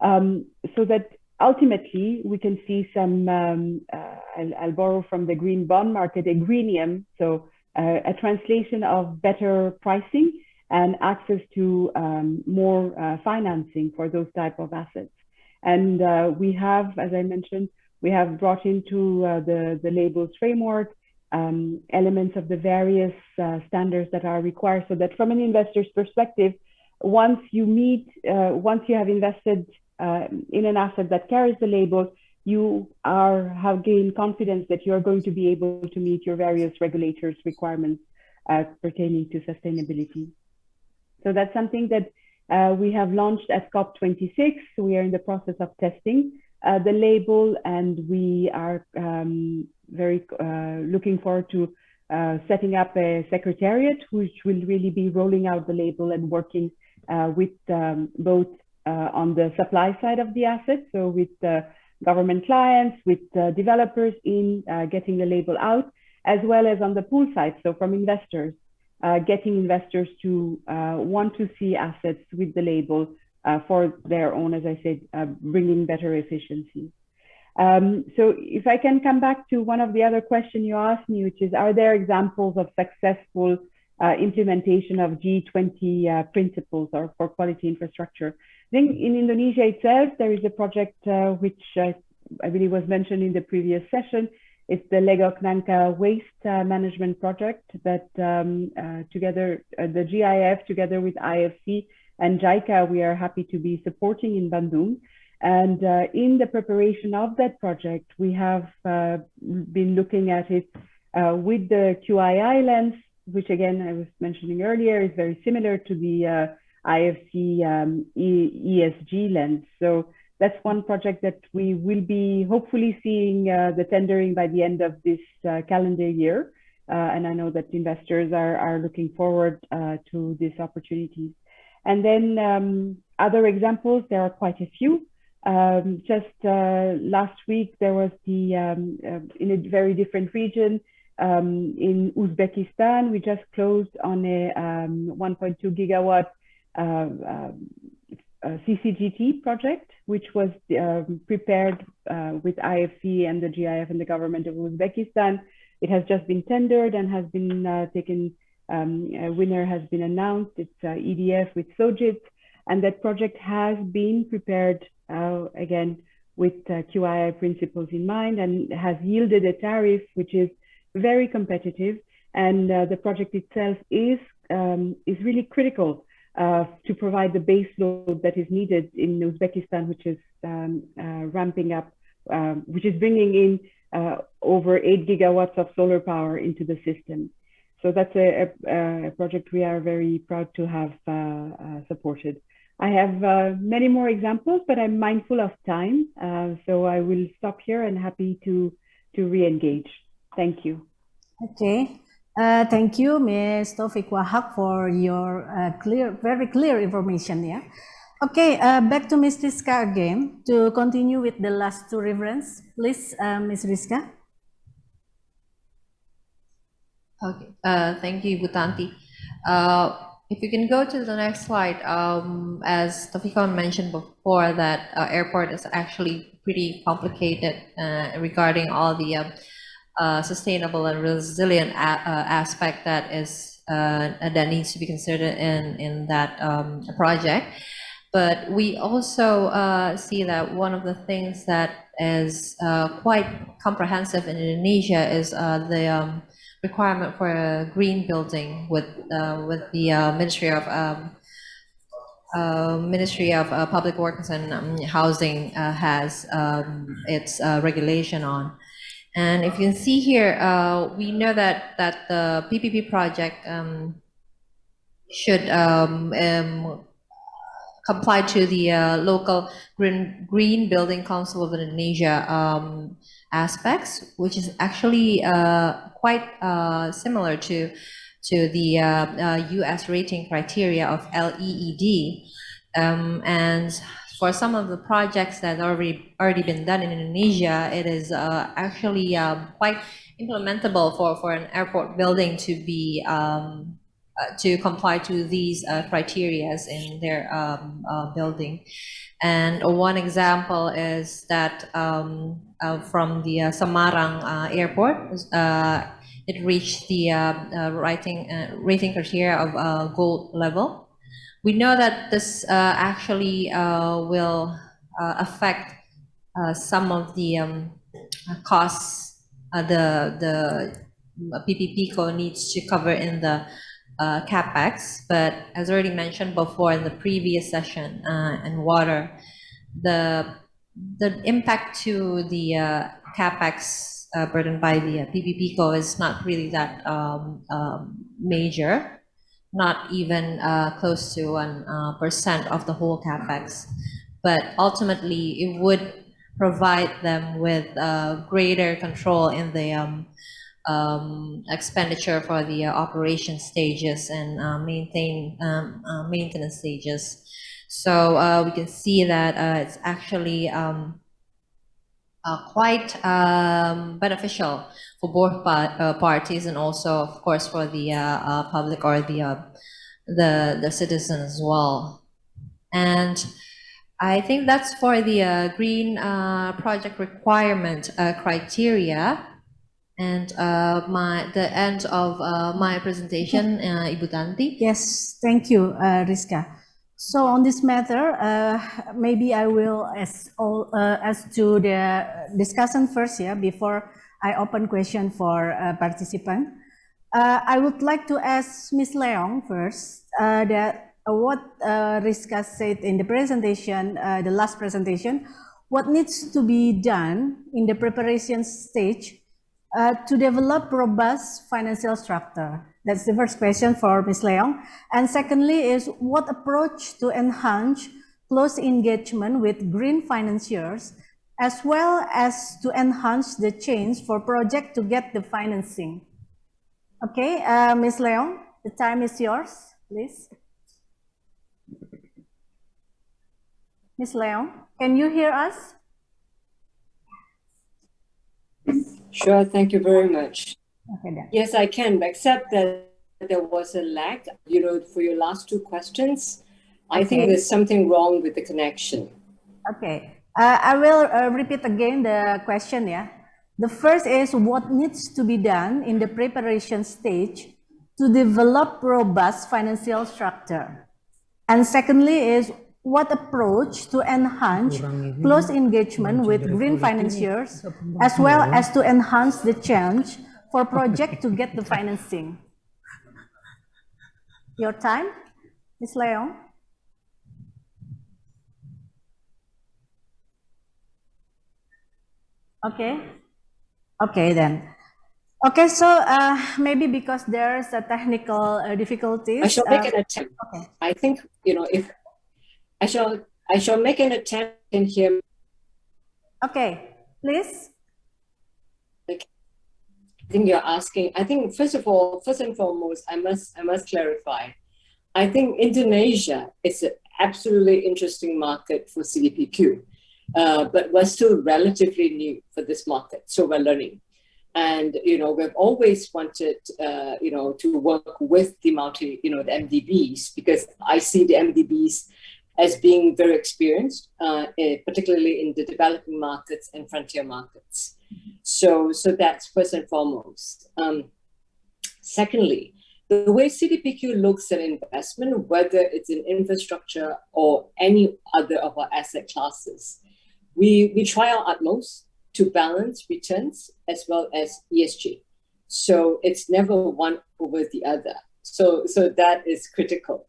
so that ultimately we can see some, I'll borrow from the green bond market, a greenium, so a translation of better pricing and access to more financing for those type of assets. And we have, as I mentioned, we have brought into the labels framework elements of the various standards that are required, so that from an investor's perspective, once you have invested in an asset that carries the label, you have gained confidence that you are going to be able to meet your various regulators' requirements pertaining to sustainability. So that's something that we have launched at COP26. We are in the process of testing the label, and we are very looking forward to setting up a secretariat which will really be rolling out the label and working with both on the supply side of the asset, so with government clients, with developers in getting the label out, as well as on the pool side, so from investors. getting investors to want to see assets with the label for their own, as I said, bringing better efficiency. So if I can come back to one of the other questions you asked me, which is, are there examples of successful implementation of G20 principles or for quality infrastructure? I think in Indonesia itself, there is a project which I believe was mentioned in the previous session. It's the Legok Nangka Waste Management Project that together, the GIF together with IFC and JICA, we are happy to be supporting in Bandung. And in the preparation of that project, we have been looking at it with the QII lens, which again, I was mentioning earlier, is very similar to the IFC ESG lens. So that's one project that we will be hopefully seeing the tendering by the end of this calendar year. And I know that investors are looking forward to this opportunity. And then other examples, there are quite a few. Just last week, there was the, in a very different region, in Uzbekistan, we just closed on a 1.2 gigawatt CCGT project, which was prepared with IFC and the GIF and the government of Uzbekistan. It has just been tendered and has been taken, a winner has been announced. It's EDF with Sojit, and that project has been prepared again with QII principles in mind, and has yielded a tariff which is very competitive. And the project itself is really critical to provide the base load that is needed in Uzbekistan, which is ramping up, which is bringing in over 8 gigawatts of solar power into the system. So that's a project we are very proud to have supported. I have many more examples, but I'm mindful of time. So I will stop here and happy to re-engage. Thank you. Okay. Thank you, Ms. Taufik Wahab, for your very clear information. Yeah. Okay, back to Ms. Rizka again to continue with the last two reference. Please, Ms. Rizka. Okay, thank you, Ibu Tanti. If you can go to the next slide, as Taufika mentioned before, that airport is actually pretty complicated regarding all the sustainable and resilient aspect that is that needs to be considered in that project. But we also see that one of the things that is quite comprehensive in Indonesia is the requirement for a green building with the Ministry of Public Works and Housing has its regulation on. And if you can see here, we know that the PPP project should comply to the local Green Building Council of Indonesia aspects, which is actually quite similar to the US rating criteria of LEED. And for some of the projects that already been done in Indonesia, it is actually quite implementable for an airport building to be to comply to these criteria in their building. And one example is that from the Semarang airport, it reached the rating criteria of gold level. We know that this actually will affect some of the costs the PPPCO needs to cover in the CapEx, but as already mentioned before in the previous session in water, the impact to the CapEx burdened by the PPPCO is not really that major, not even close to 1% of the whole CapEx, but ultimately it would provide them with greater control in the expenditure for the operation stages and maintenance stages. So we can see that it's actually quite beneficial for both parties, and also, of course, for the public or the citizen as well. And I think that's for the green project requirement criteria. And the end of my presentation, Ibu Tanti. Yes, thank you, Rizka. So on this matter, maybe I will as to the discussion first, before I open question for participant. I would like to ask Ms. Leong first that what Rizka said in the presentation, the last presentation, what needs to be done in the preparation stage to develop robust financial structure? That's the first question for Ms. Leong. And secondly is what approach to enhance close engagement with green financiers, as well as to enhance the change for project to get the financing. Okay, Ms. Leong, the time is yours, please. Ms. Leong, can you hear us? Sure, thank you very much. Okay, then. Yes, I can, except that there was a lag, for your last two questions. I think there's something wrong with the connection. Okay, I will repeat again the question, The first is what needs to be done in the preparation stage to develop robust financial structure. And secondly is what approach to enhance close engagement with green financiers, as well as to enhance the chance for project to get the financing. Your time, Ms. Leong. Okay then. Okay, so maybe because there's a technical difficulties. I shall make an attempt. Okay. I think, if I shall make an attempt in here. Okay, please. I think you're asking, I think first and foremost, I must clarify. I think Indonesia is an absolutely interesting market for CDPQ, but we're still relatively new for this market, so we're learning. And, we've always wanted, to work with the the MDBs, because I see the MDBs as being very experienced, particularly in the developing markets and frontier markets. So that's first and foremost. Secondly, the way CDPQ looks at investment, whether it's in infrastructure or any other of our asset classes, we try our utmost to balance returns as well as ESG. So it's never one over the other. So that is critical.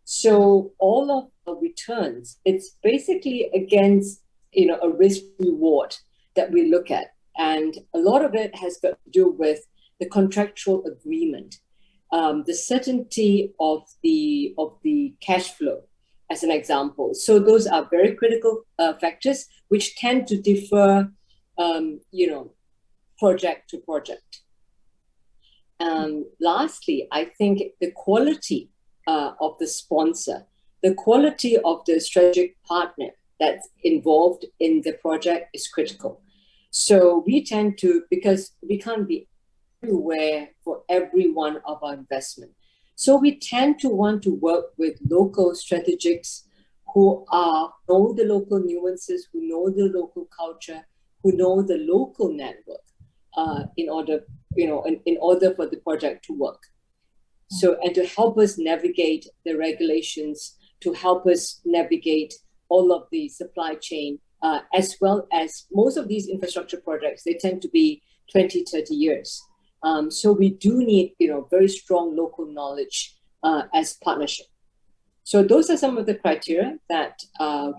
So all of the returns, it's basically against, a risk reward that we look at. And a lot of it has got to do with the contractual agreement, the certainty of the cash flow, as an example. So those are very critical factors which tend to differ, project to project. Lastly, I think the quality of the sponsor, the quality of the strategic partner that's involved in the project is critical. So we tend to, because we can't be everywhere for every one of our investment. So we tend to want to work with local strategics who know the local nuances, who know the local culture, who know the local network, in order for the project to work. So, and to help us navigate the regulations, to help us navigate all of the supply chain, as well as most of these infrastructure projects, they tend to be 20, 30 years. So we do need, very strong local knowledge as partnership. So those are some of the criteria that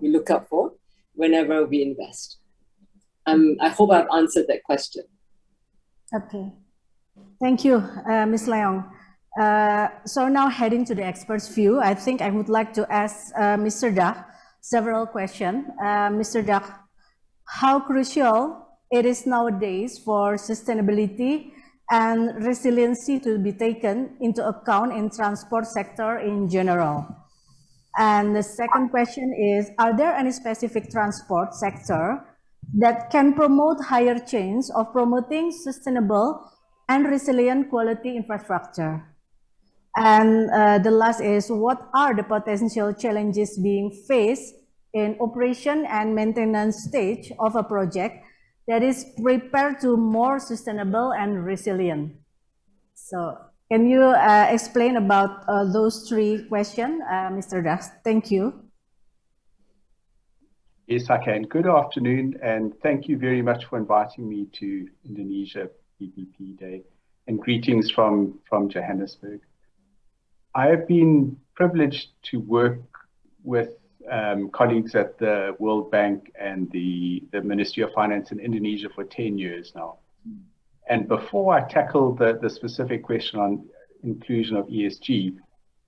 we look out for whenever we invest. I hope I've answered that question. Okay. Thank you, Ms. Leong. So now heading to the expert's view, I think I would like to ask Mr. Dak several questions. Mr. Dak, how crucial it is nowadays for sustainability and resiliency to be taken into account in transport sector in general? And the second question is, are there any specific transport sector that can promote higher change of promoting sustainable and resilient quality infrastructure. And the last is, what are the potential challenges being faced in operation and maintenance stage of a project that is prepared to more sustainable and resilient? So can you explain about those three questions, Mr. Das? Thank you. Yes, I can. Good afternoon, and thank you very much for inviting me to Indonesia PPPDay, and greetings from Johannesburg. I have been privileged to work with colleagues at the World Bank and the Ministry of Finance in Indonesia for 10 years now. And before I tackle the specific question on inclusion of ESG,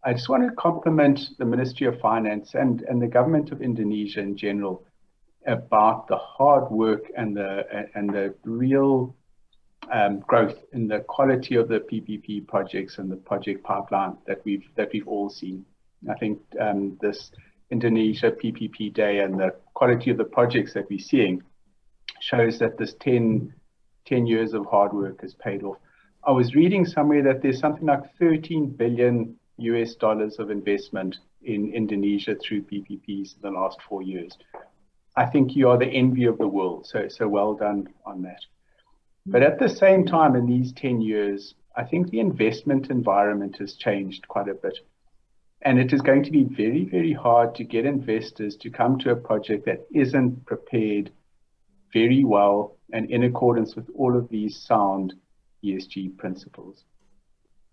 I just want to compliment the Ministry of Finance and the government of Indonesia in general about the hard work and the real growth in the quality of the PPP projects and the project pipeline that we've all seen. I think this Indonesia PPPDay and the quality of the projects that we're seeing shows that this 10 years of hard work has paid off. I was reading somewhere that there's something like $13 billion of investment in Indonesia through PPPs in the last 4 years. I think you are the envy of the world, so well done on that. But at the same time, in these 10 years, I think the investment environment has changed quite a bit. And it is going to be very, very hard to get investors to come to a project that isn't prepared very well and in accordance with all of these sound ESG principles.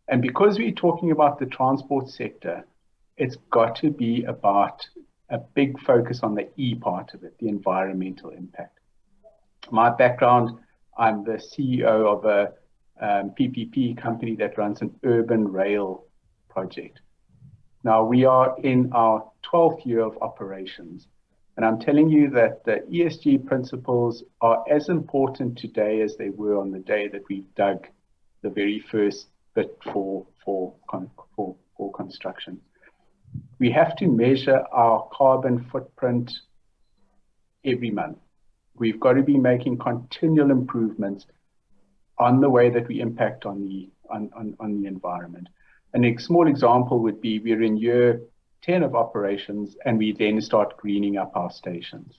And because we're talking about the transport sector, it's got to be about a big focus on the E part of it, the environmental impact. My background, I'm the CEO of a PPP company that runs an urban rail project. Now, we are in our 12th year of operations, and I'm telling you that the ESG principles are as important today as they were on the day that we dug the very first bit for construction. We have to measure our carbon footprint every month. We've got to be making continual improvements on the way that we impact on the environment. And a small example would be we're in year 10 of operations and we then start greening up our stations.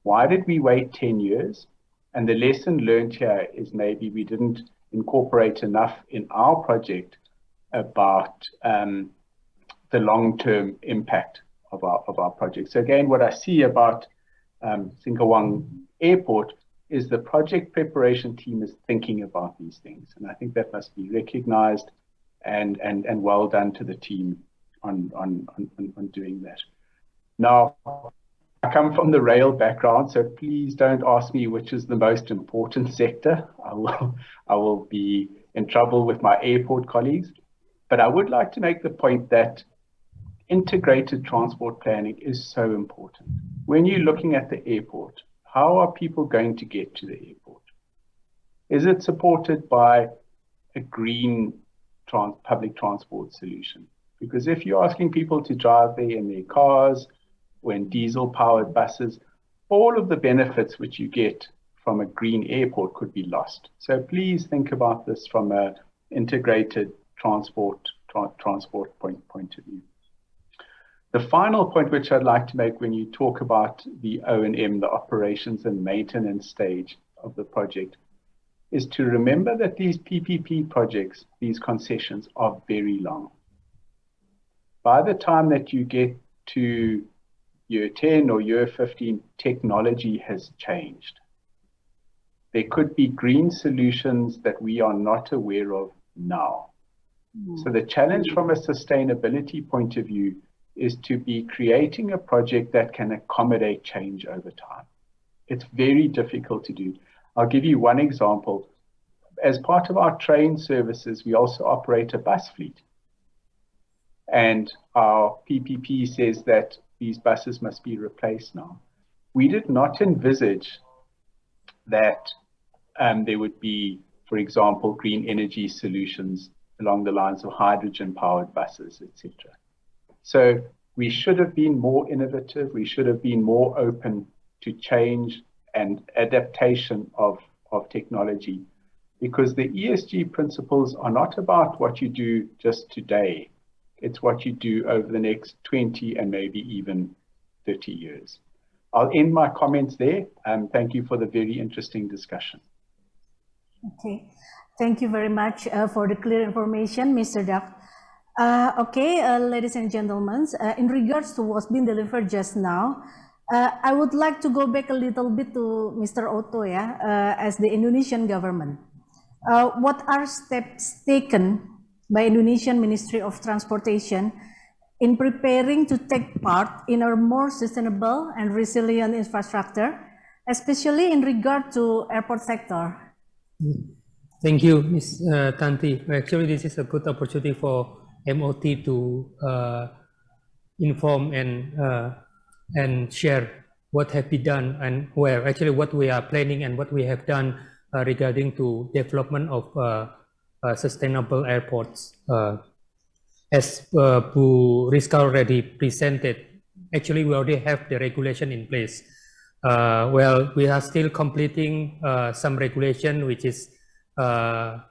Why did we wait 10 years? And the lesson learned here is maybe we didn't incorporate enough in our project about the long-term impact of our project. So again, what I see about Singkawang Airport is the project preparation team is thinking about these things. And I think that must be recognized and well done to the team on doing that. Now, I come from the rail background, so please don't ask me which is the most important sector. I will be in trouble with my airport colleagues. But I would like to make the point that integrated transport planning is so important. When you're looking at the airport, how are people going to get to the airport? Is it supported by a green public transport solution? Because if you're asking people to drive there in their cars or in diesel-powered buses, all of the benefits which you get from a green airport could be lost. So please think about this from an integrated transport point of view. The final point which I'd like to make when you talk about the O&M, the operations and maintenance stage of the project, is to remember that these PPP projects, these concessions, are very long. By the time that you get to year 10 or year 15, technology has changed. There could be green solutions that we are not aware of now. So the challenge from a sustainability point of view is to be creating a project that can accommodate change over time. It's very difficult to do. I'll give you one example. As part of our train services, we also operate a bus fleet. And our PPP says that these buses must be replaced now. We did not envisage that there would be, for example, green energy solutions along the lines of hydrogen-powered buses, etc. So we should have been more innovative. We should have been more open to change and adaptation of technology. Because the ESG principles are not about what you do just today. It's what you do over the next 20 and maybe even 30 years. I'll end my comments there. Thank you for the very interesting discussion. Okay, thank you very much for the clear information, Mr. Duck. Ladies and gentlemen, in regards to what's been delivered just now, I would like to go back a little bit to Mr. Otto, as the Indonesian government. What are steps taken by Indonesian Ministry of Transportation in preparing to take part in a more sustainable and resilient infrastructure, especially in regard to airport sector? Thank you, Ms. Tanti. Actually, this is a good opportunity for MOT to inform and share what have been done and where actually what we are planning and what we have done regarding to development of sustainable airports. As Bu Rizka already presented, actually we already have the regulation in place. Well, we are still completing some regulation which is try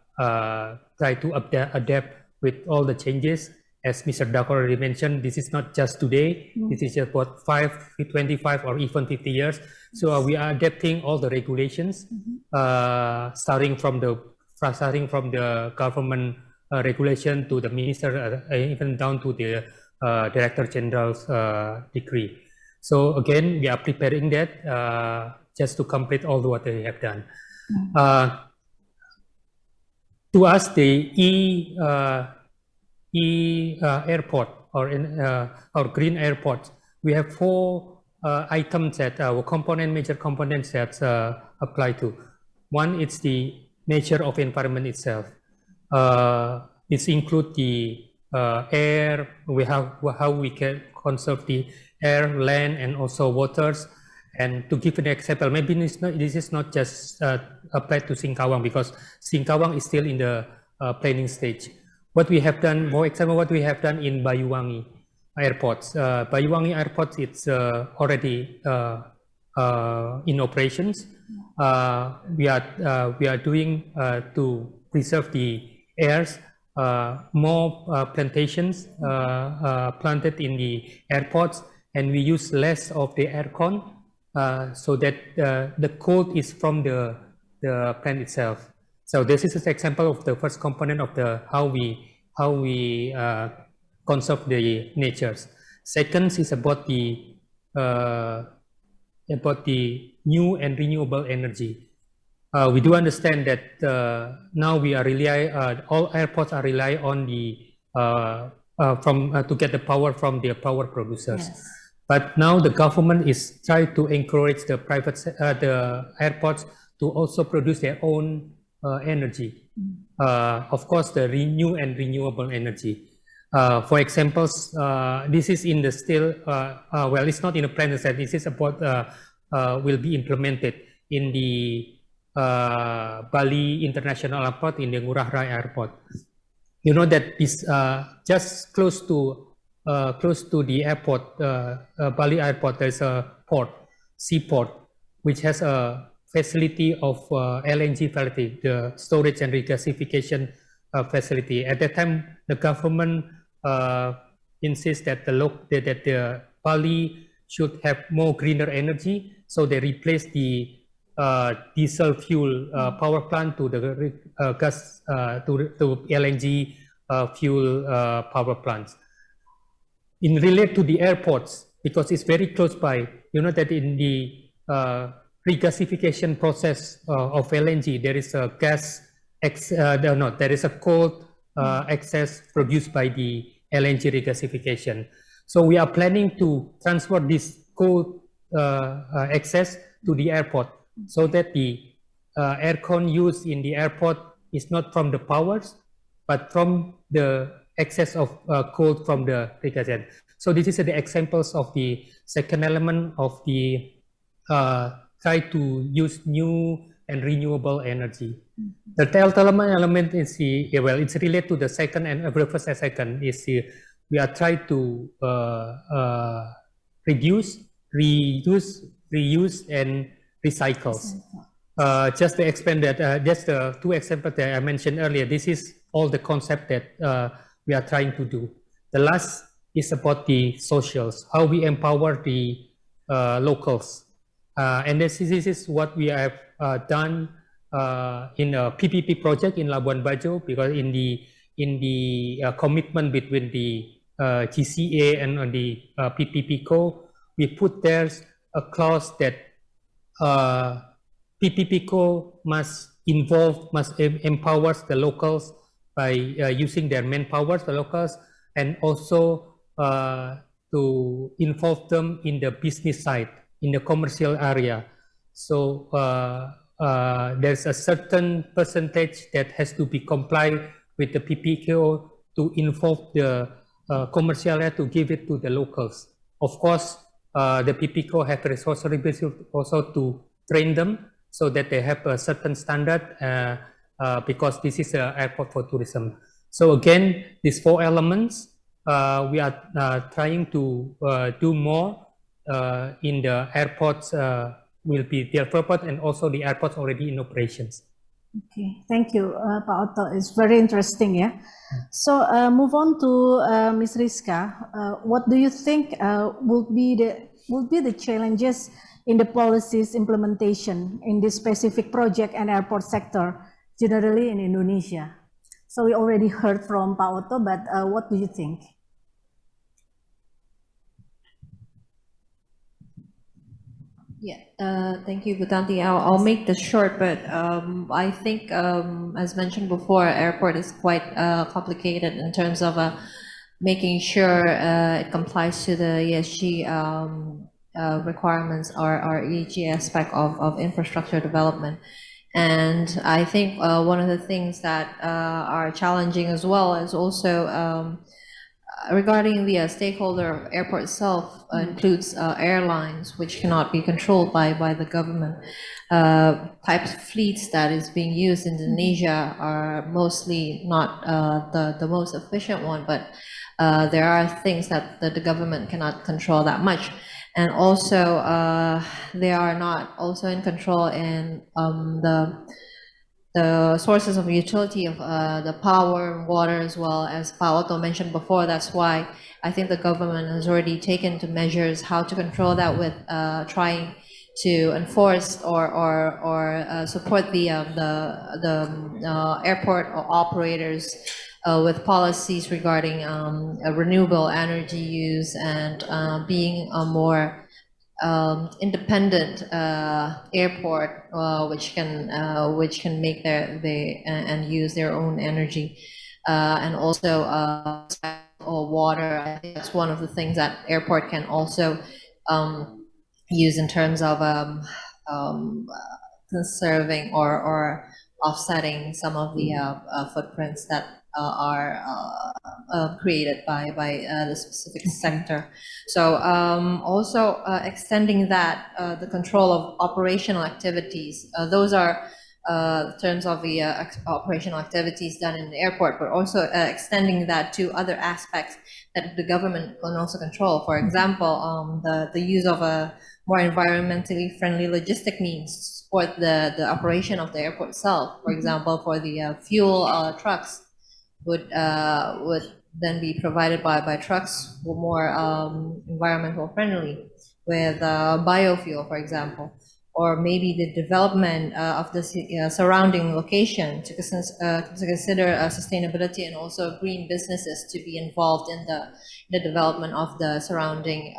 to adapt with all the changes. As Mr. Dak already mentioned, this is not just today, this is just about 25 or even 50 years. So we are adapting all the regulations, starting from the government regulation to the minister, even down to the Director General's decree. So again, we are preparing that just to complete all what we have done. To us, the airport or green airports, we have 4 items that major components that apply to. One is the nature of environment itself. It includes the air, how we can conserve the air, land, and also waters. And to give an example, maybe this is not just applied to Singkawang, because Singkawang is still in the planning stage. What we have done, for example, what we have done in Banyuwangi airports. Banyuwangi airport, it's already in operations. We are doing to preserve the airs, more plantations planted in the airports, and we use less of the aircon so that the cold is from the plant itself. So this is an example of the first component of the how we conserve the natures. Second is about the new and renewable energy. We do understand that now we are all airports are rely on the to get the power from the power producers. Yes. But now the government is trying to encourage the the airports to also produce their own energy. Of course, the new and renewable energy. For example, this is in the still, well, it's not in the plan that this is about, will be implemented in the Bali International Airport, in the Ngurah Rai Airport. You know that is just close to the airport, Bali Airport, there's a seaport, which has a facility of LNG facility, the storage and regasification facility. At that time, the government insists that the Bali should have more greener energy, so they replace the diesel fuel power plant to the gas to LNG fuel power plants. In relate to the airports, because it's very close by, you know that in the regasification process of LNG, there is a there is a cold excess produced by the LNG regasification. So we are planning to transfer this cold excess to the airport, so that the aircon used in the airport is not from the powers, but from the excess of cold from the regasification. So this is the examples of the second element of the try to use new and renewable energy. The third element is well, it's related to the second and first and second is we are trying to reduce, reuse, and recycles. Just to explain that, just the two examples that I mentioned earlier, this is all the concept that we are trying to do. The last is about the socials, how we empower the locals. And this is what we have done in a PPP project in Labuan Bajo, because in the commitment between the GCA and the PPP Co, we put there a clause that PPP Co must empower the locals by using their manpower, the locals, and also to involve them in the business side, in the commercial area. So there's a certain percentage that has to be complied with the PPPO to involve the commercial area, to give it to the locals. Of course, the PPPO have responsibility also to train them so that they have a certain standard, because this is an airport for tourism. So again, these four elements, we are trying to do more in the airports will be developed, and also the airports already in operations. Okay, thank you, Pak Otto. It's very interesting, yeah. So move on to Ms. Rizka. What do you think will be the challenges in the policies implementation in this specific project and airport sector generally in Indonesia? So we already heard from Pak Otto, but what do you think? Yeah, thank you, Butanti. I'll make this short, but I think, as mentioned before, airport is quite complicated in terms of making sure it complies to the ESG requirements, or ESG aspect of infrastructure development. And I think one of the things that are challenging as well is also regarding the stakeholder of airport itself, includes airlines, which cannot be controlled by the government. Types of fleets that is being used in Indonesia are mostly not the most efficient one, but there are things that the government cannot control that much. And also, they are not also in control in the sources of utility of the power and water, as well as Pak Otto mentioned before. That's why I think the government has already taken to measures how to control that, with trying to enforce or support the airport operators with policies regarding renewable energy use, and being a more independent airport, which can make and use their own energy, and also water. I think that's one of the things that airport can also use in terms of conserving or offsetting some of the footprints that are created by the specific sector. So also extending that, the control of operational activities, those are terms of the operational activities done in the airport, but also extending that to other aspects that the government can also control. For example, the use of a more environmentally friendly logistic means to support the operation of the airport itself. For example, for the fuel trucks would then be provided by trucks who are more environmental friendly, with biofuel, for example, or maybe the development of the surrounding location to consider sustainability, and also green businesses to be involved in the development of the surrounding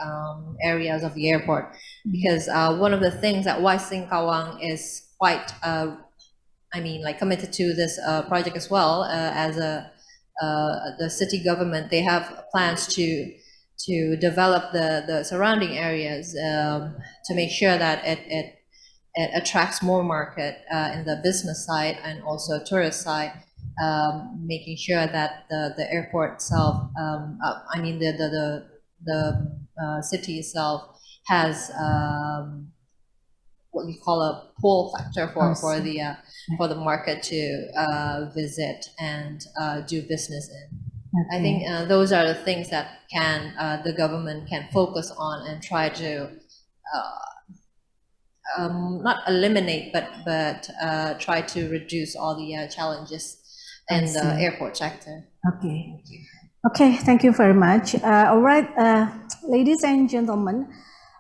areas of the airport. Because one of the things that why Singkawang is quite committed to this project as well, as the city government, they have plans to develop the surrounding areas to make sure that it attracts more market in the business side and also tourist side, making sure that the airport itself, the city itself has what we call a pull factor for the market to visit and do business in. Okay. I think those are the things that the government can focus on and try to not eliminate, but try to reduce all the challenges in the airport sector. Okay. Okay, thank you very much. All right, ladies and gentlemen,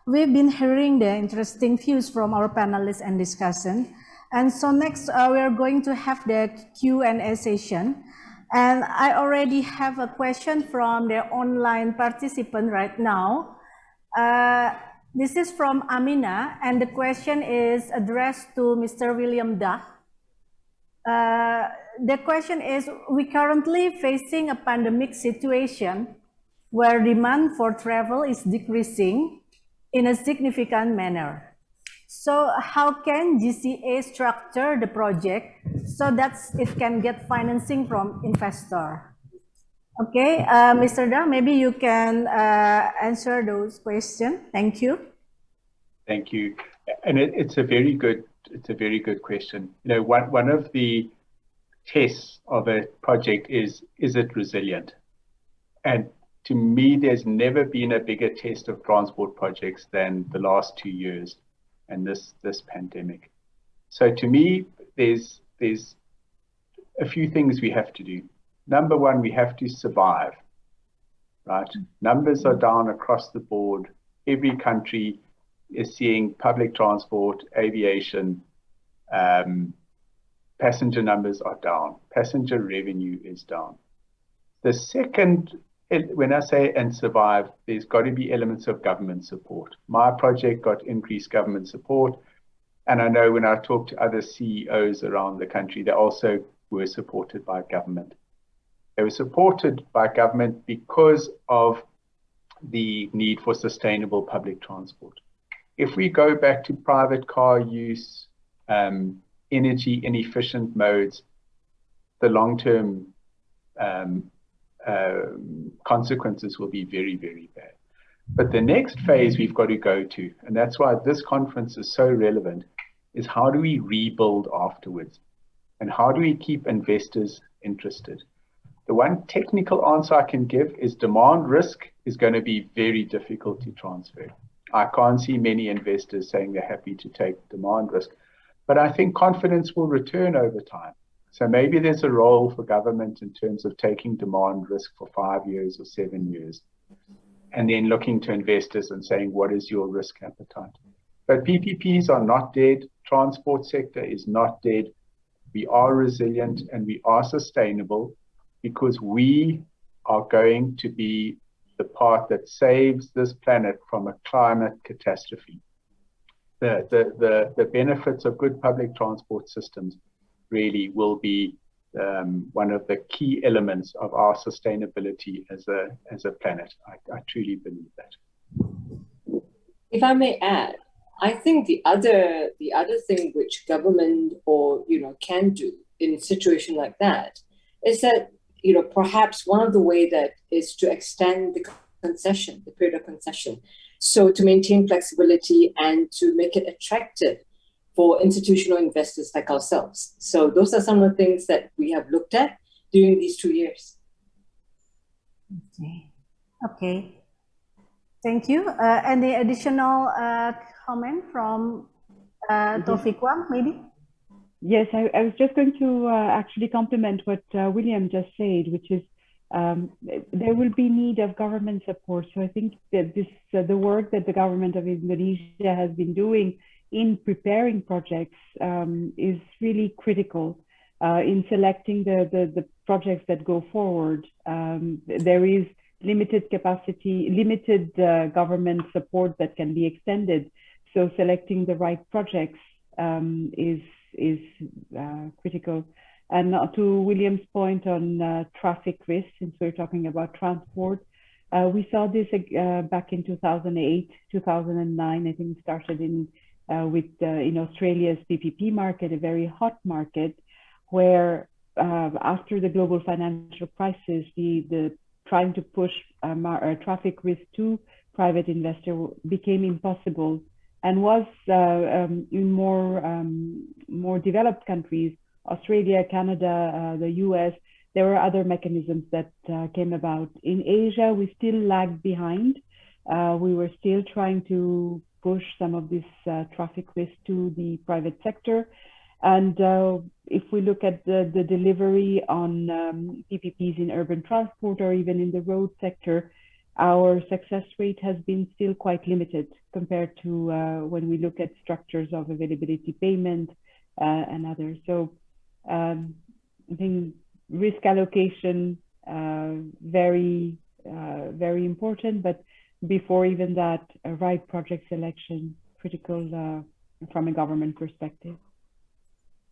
we've been hearing the interesting views from our panelists and discussion. And so next, we are going to have the Q&A session. And I already have a question from the online participant right now. This is from Amina, and the question is addressed to Mr. William Dah. The question is, we currently facing a pandemic situation where demand for travel is decreasing in a significant manner. So how can GCA structure the project so that it can get financing from investor? Okay, Mr. Da, maybe you can answer those questions. Thank you. Thank you. And it's a very good question. You know, one of the tests of a project is it resilient? And to me, there's never been a bigger test of transport projects than the last 2 years and this pandemic. So to me, there's a few things we have to do. Number one, we have to survive, right? Numbers are down across the board. Every country is seeing public transport, aviation, passenger numbers are down. Passenger revenue is down. The second, when I say and survive, there's got to be elements of government support. My project got increased government support. And I know when I talk to other CEOs around the country, they also were supported by government. They were supported by government because of the need for sustainable public transport. If we go back to private car use, energy inefficient modes, the long-term consequences will be very, very bad. But the next phase we've got to go to, and that's why this conference is so relevant, is how do we rebuild afterwards? And how do we keep investors interested? The one technical answer I can give is demand risk is going to be very difficult to transfer. I can't see many investors saying they're happy to take demand risk, but I think confidence will return over time. So maybe there's a role for government in terms of taking demand risk for 5 years or 7 years, and then looking to investors and saying, what is your risk appetite? But PPPs are not dead. Transport sector is not dead. We are resilient and we are sustainable because we are going to be the part that saves this planet from a climate catastrophe. The benefits of good public transport systems really will be one of the key elements of our sustainability as a planet. I truly believe that. If I may add, I think the other thing which government or can do in a situation like that is that perhaps one of the way that is to extend the concession, the period of concession, so to maintain flexibility and to make it attractive for institutional investors like ourselves. So those are some of the things that we have looked at during these 2 years. Okay. Thank you. Any additional comment from Taufik Wang, maybe? Yes, I was just going to actually complement what William just said, which is there will be need of government support. So I think that the work that the government of Indonesia has been doing in preparing projects is really critical in selecting the projects that go forward. There is limited capacity, limited government support that can be extended. So selecting the right projects is critical. And to William's point on traffic risk, since we're talking about transport, we saw this back in 2008, 2009. I think it started in Australia's PPP market, a very hot market, where after the global financial crisis, the trying to push traffic risk to private investor became impossible, and was in more developed countries, Australia, Canada, the US, there were other mechanisms that came about. In Asia, we still lagged behind. We were still trying to push some of this traffic risk to the private sector. And if we look at the delivery on PPPs in urban transport or even in the road sector, our success rate has been still quite limited compared to when we look at structures of availability payment and others. So I think risk allocation, very important, but before even that, right project selection, critical from a government perspective.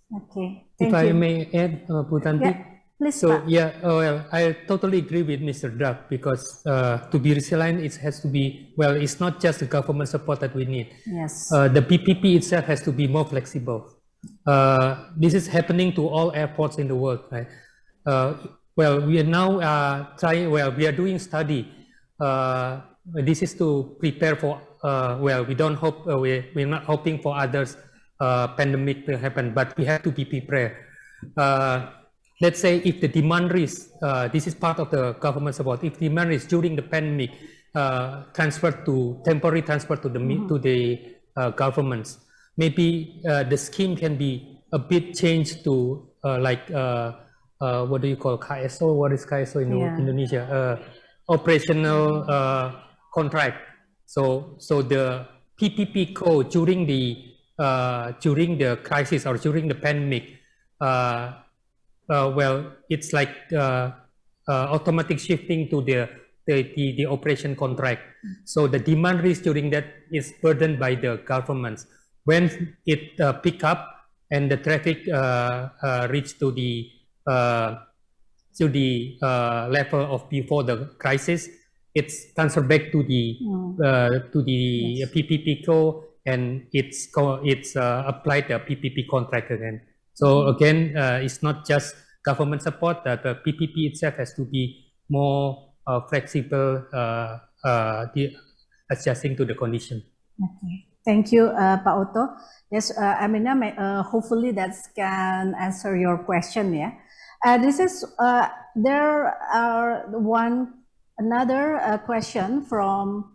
Okay, If thank I you. may add, Putanti. Yeah, please. So Pak. yeah, well, I totally agree with Mr. Drak, because to be resilient, it has to be, well, it's not just the government support that we need. Yes. The PPP itself has to be more flexible. This is happening to all airports in the world, right? Well, we are now we are doing study. This is to prepare for, well, we don't hope, we're not hoping for others pandemic to happen, but we have to be prepared. Let's say if the demand risk, this is part of the government support, if demand risk during the pandemic temporary transfer to the governments, maybe the scheme can be a bit changed to what do you call KSO? What is KSO in Indonesia? Operational contract. So the PPP code during the crisis or during the pandemic, well, it's like automatic shifting to the operation contract. So the demand risk during that is burdened by the governments. When it pick up and the traffic reach to the level of before the crisis, it's transferred back to the PPP code, and it's applied the PPP contract again. So again, it's not just government support, that the PPP itself has to be more flexible, adjusting to the condition. Okay, thank you, Pak Otto. Yes, Amina, hopefully that can answer your question. Yeah, there are another question from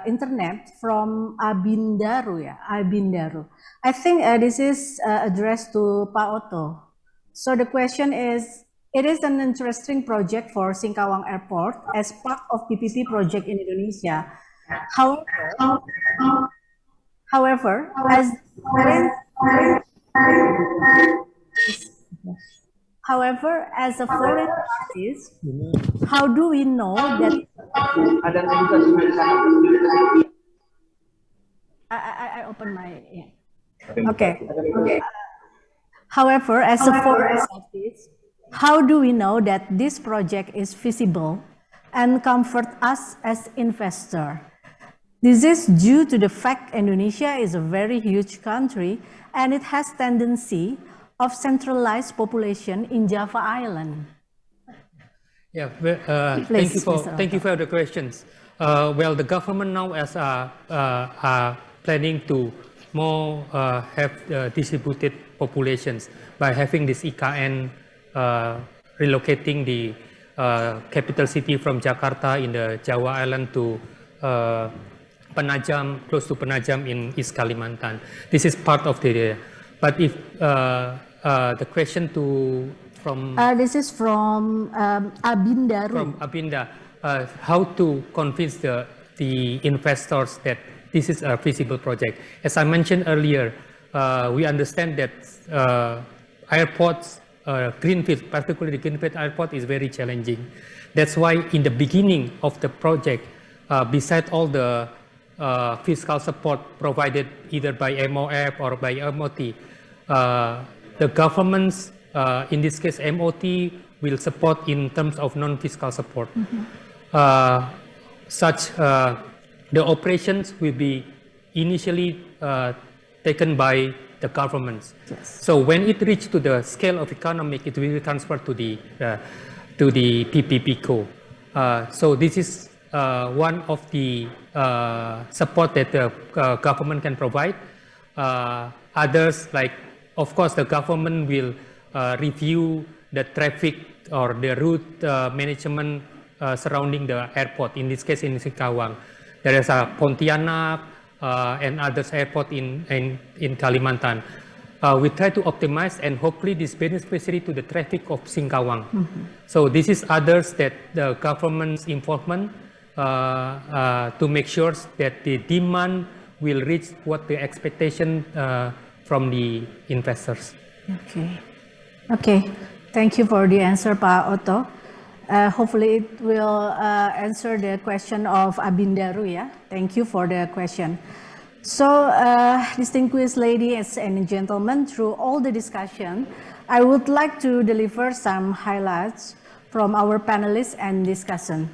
internet from Abindaru. Yeah, Abindaru. I think this is addressed to Pak Otto. So the question is, it is an interesting project for Singkawang Airport as part of PPP project in Indonesia. However, as a foreign artist, how do we know that? I open my, okay. However, as a foreign artist, how do we know that this project is feasible and comfort us as investor? This is due to the fact Indonesia is a very huge country and it has tendency of centralized population in Java Island. Yeah, Please, thank you for the questions. Well, the government now are planning to more have distributed populations by having this IKN relocating the capital city from Jakarta in the Java Island to Penajam, close to Penajam in East Kalimantan. This is part of the, but if the question from this is from Abindaru. From Abinda, how to convince the investors that this is a feasible project. As I mentioned earlier, we understand that airports, greenfield, particularly greenfield airport, is very challenging. That's why in the beginning of the project, besides all the fiscal support provided either by MOF or by MOT, the governments, in this case MOT, will support in terms of non-fiscal support. The operations will be initially taken by the governments. Yes. So when it reaches to the scale of economic, it will be transferred to the PPP co. So this is one of the support that the government can provide. Others, like, of course, the government will review the traffic or the route management surrounding the airport. In this case, in Singkawang, there is a Pontianak, and others airport in Kalimantan. We try to optimize, and hopefully this beneficiary to the traffic of Singkawang. So this is others that the government's involvement to make sure that the demand will reach what the expectation from the investors. Okay. Thank you for the answer, Pak Otto. Hopefully it will answer the question of Abindaru. Yeah. Thank you for the question. So, distinguished ladies and gentlemen, through all the discussion, I would like to deliver some highlights from our panelists and discussion.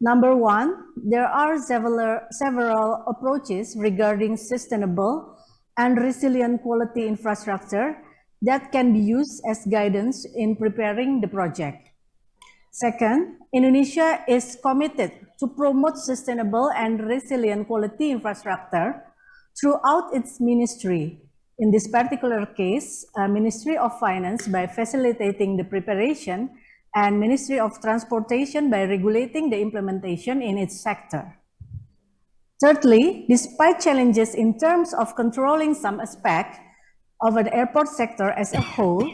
Number one, there are several approaches regarding sustainable and resilient quality infrastructure that can be used as guidance in preparing the project. Second, Indonesia is committed to promote sustainable and resilient quality infrastructure throughout its ministry. In this particular case, Ministry of Finance by facilitating the preparation and Ministry of Transportation by regulating the implementation in its sector. Thirdly, despite challenges in terms of controlling some aspects of the airport sector as a whole,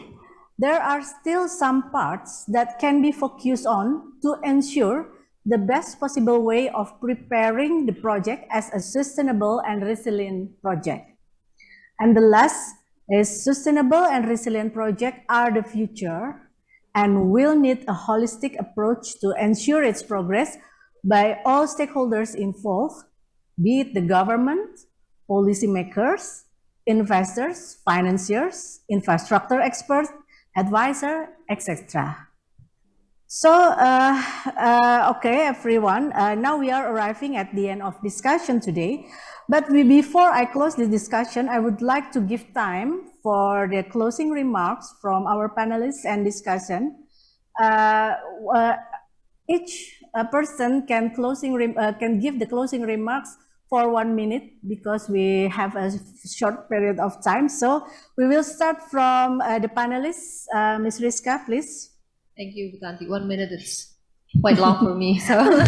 there are still some parts that can be focused on to ensure the best possible way of preparing the project as a sustainable and resilient project. And the last is sustainable and resilient projects are the future and will need a holistic approach to ensure its progress by all stakeholders involved, be it the government, policymakers, investors, financiers, infrastructure experts, advisor, etc. So, okay, everyone, now we are arriving at the end of discussion today. But before I close the discussion, I would like to give time for the closing remarks from our panelists and discussion. Each person can give the closing remarks for 1 minute because we have a short period of time. So we will start from the panelists. Ms. Rizka, please. Thank you, Butanti. 1 minute is quite long for me, so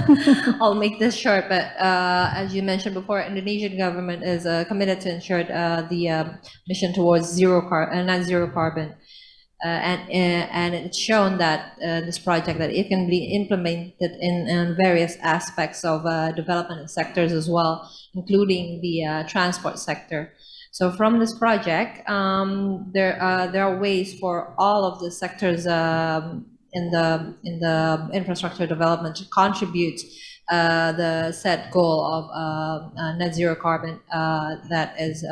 I'll make this short. But as you mentioned before, Indonesian government is committed to ensure the mission towards net zero carbon. And it's shown that this project that it can be implemented in various aspects of development sectors as well, including the transport sector. So from this project, there are ways for all of the sectors in the infrastructure development to contribute the set goal of net zero carbon that is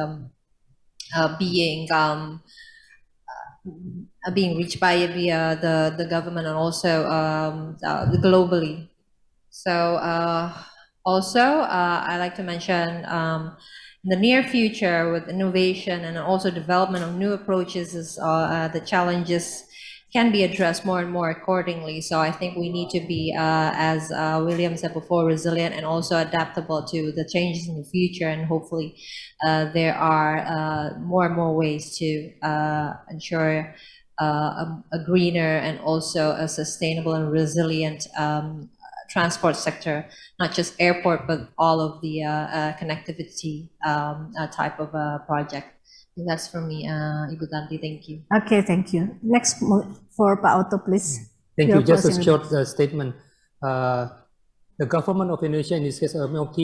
being reached by the government and also globally. So also I like to mention in the near future with innovation and also development of new approaches is the challenges can be addressed more and more accordingly. So I think we need to be, as William said before, resilient and also adaptable to the changes in the future. And hopefully there are more and more ways to ensure a greener and also a sustainable and resilient transport sector, not just airport, but all of the connectivity type of project. That's for me, Ibu Tanti. Thank you. Okay, thank you. Next for Pak Otto, please. Thank you. Just a short statement. The government of Indonesia, in this case, MOK,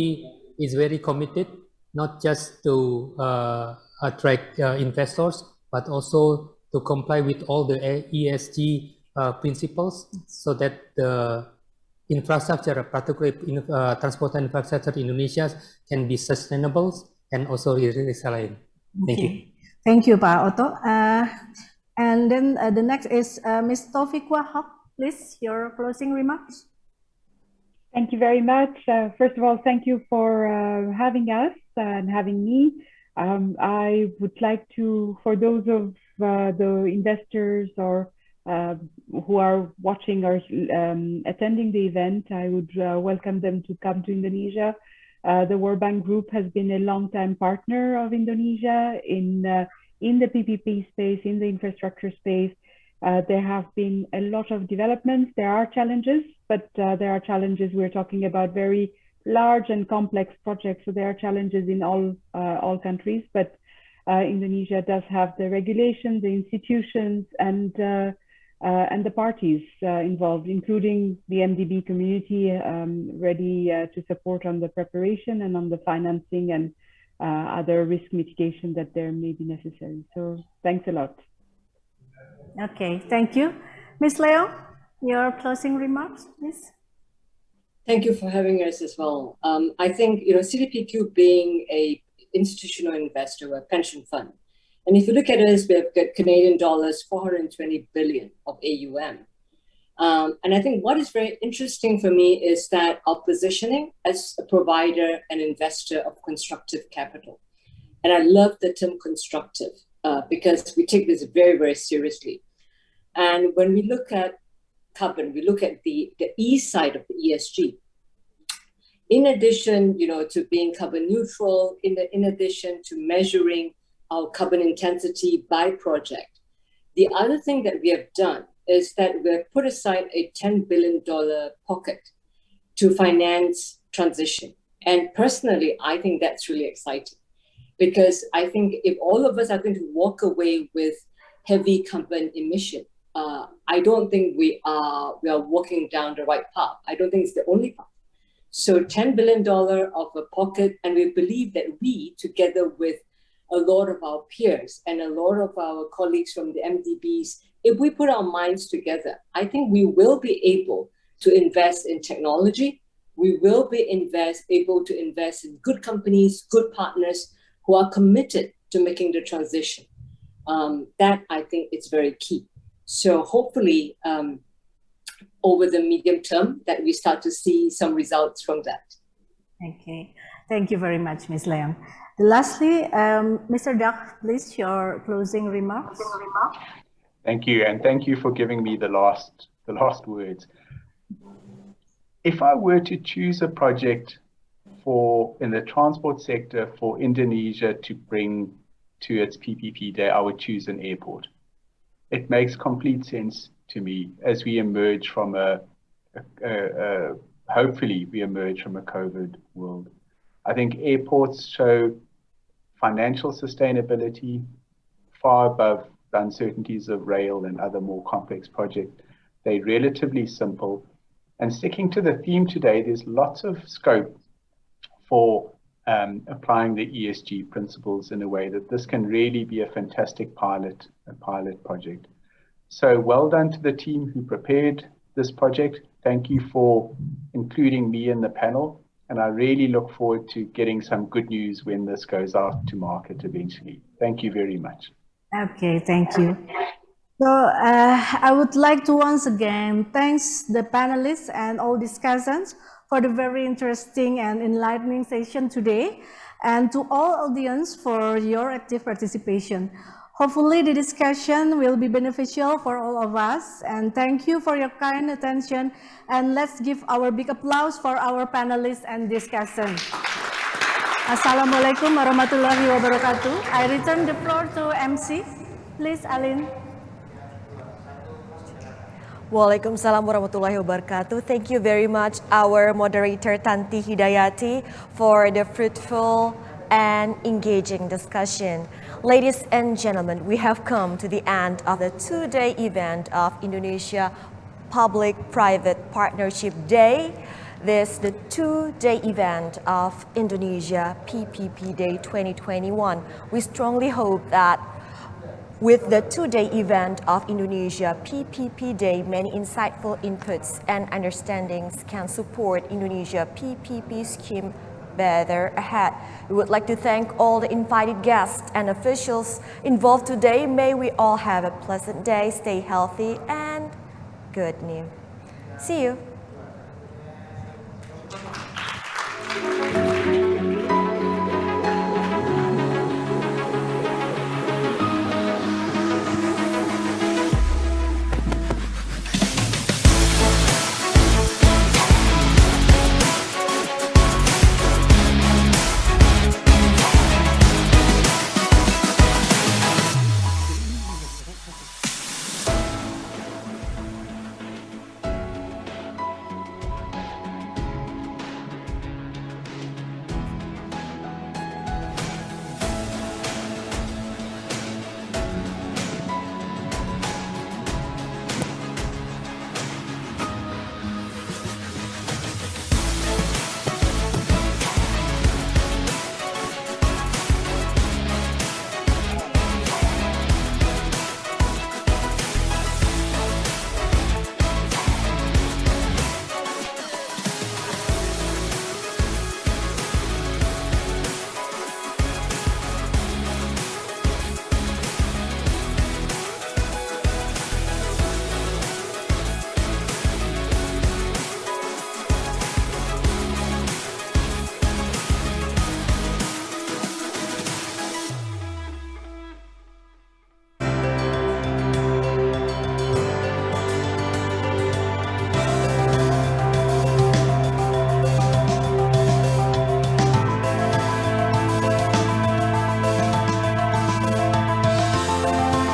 is very committed, not just to attract investors, but also to comply with all the ESG principles, so that the infrastructure, particularly transport infrastructure in Indonesia, can be sustainable and also resilient. Thank you. Thank you, Pak Otto. And then the next is Ms. Taufik Wahab. Please, your closing remarks. Thank you very much. First of all, thank you for having us and having me. I would like to, for those of the investors or who are watching or attending the event, I would welcome them to come to Indonesia. The World Bank Group has been a long-time partner of Indonesia in the PPP space, in the infrastructure space. There have been a lot of developments. There are challenges, but there are challenges. We're talking about very large and complex projects, so there are challenges in all countries, but Indonesia does have the regulations, the institutions, and the parties involved, including the MDB community, ready to support on the preparation and on the financing and other risk mitigation that there may be necessary. So thanks a lot. Okay, thank you. Ms. Leo, your closing remarks, please. Thank you for having us as well. I think, CDPQ being a institutional investor, a pension fund, and if you look at us, we have got Canadian dollars 420 billion of AUM. And I think what is very interesting for me is that our positioning as a provider and investor of constructive capital. And I love the term constructive because we take this very, very seriously. And when we look at carbon, we look at the E side of the ESG. In addition, to being carbon neutral, in addition to measuring our carbon intensity by project, the other thing that we have done is that we have put aside a $10 billion pocket to finance transition. And personally, I think that's really exciting because I think if all of us are going to walk away with heavy carbon emission, I don't think we are walking down the right path. I don't think it's the only path. So $10 billion of a pocket, and we believe that we, together with a lot of our peers and a lot of our colleagues from the MDBs, if we put our minds together, I think we will be able to invest in technology. We will be able to invest in good companies, good partners who are committed to making the transition. That I think is very key. So hopefully, over the medium term, that we start to see some results from that. Okay, thank you very much, Ms. Leong. Lastly, Mr. Duck, please, your closing remarks. Thank you, and thank you for giving me the last words. If I were to choose a project in the transport sector for Indonesia to bring to its PPPDay, I would choose an airport. It makes complete sense to me as we emerge from hopefully we emerge from a COVID world. I think airports show financial sustainability far above the uncertainties of rail and other more complex projects. They're relatively simple. And sticking to the theme today, there's lots of scope for applying the ESG principles in a way that this can really be a fantastic pilot project. So well done to the team who prepared this project. Thank you for including me in the panel. And I really look forward to getting some good news when this goes out to market eventually. Thank you very much. Okay, thank you. So I would like to once again thank the panelists and all discussants for the very interesting and enlightening session today, and to all audience for your active participation. Hopefully the discussion will be beneficial for all of us, and thank you for your kind attention, and let's give our big applause for our panelists and discussants. Assalamualaikum warahmatullahi wabarakatuh. I return the floor to MC. Please, Aline. Waalaikumsalam warahmatullahi wabarakatuh. Thank you very much, our moderator Tanti Hidayati, for the fruitful and engaging discussion. Ladies and gentlemen, we have come to the end of the two-day event of Indonesia Public-Private Partnership Day. This is the two-day event of Indonesia PPPDay 2021. We strongly hope that with the two-day event of Indonesia PPPDay, many insightful inputs and understandings can support Indonesia PPP scheme better ahead. We would like to thank all the invited guests and officials involved today. May we all have a pleasant day, stay healthy, and good news. See you.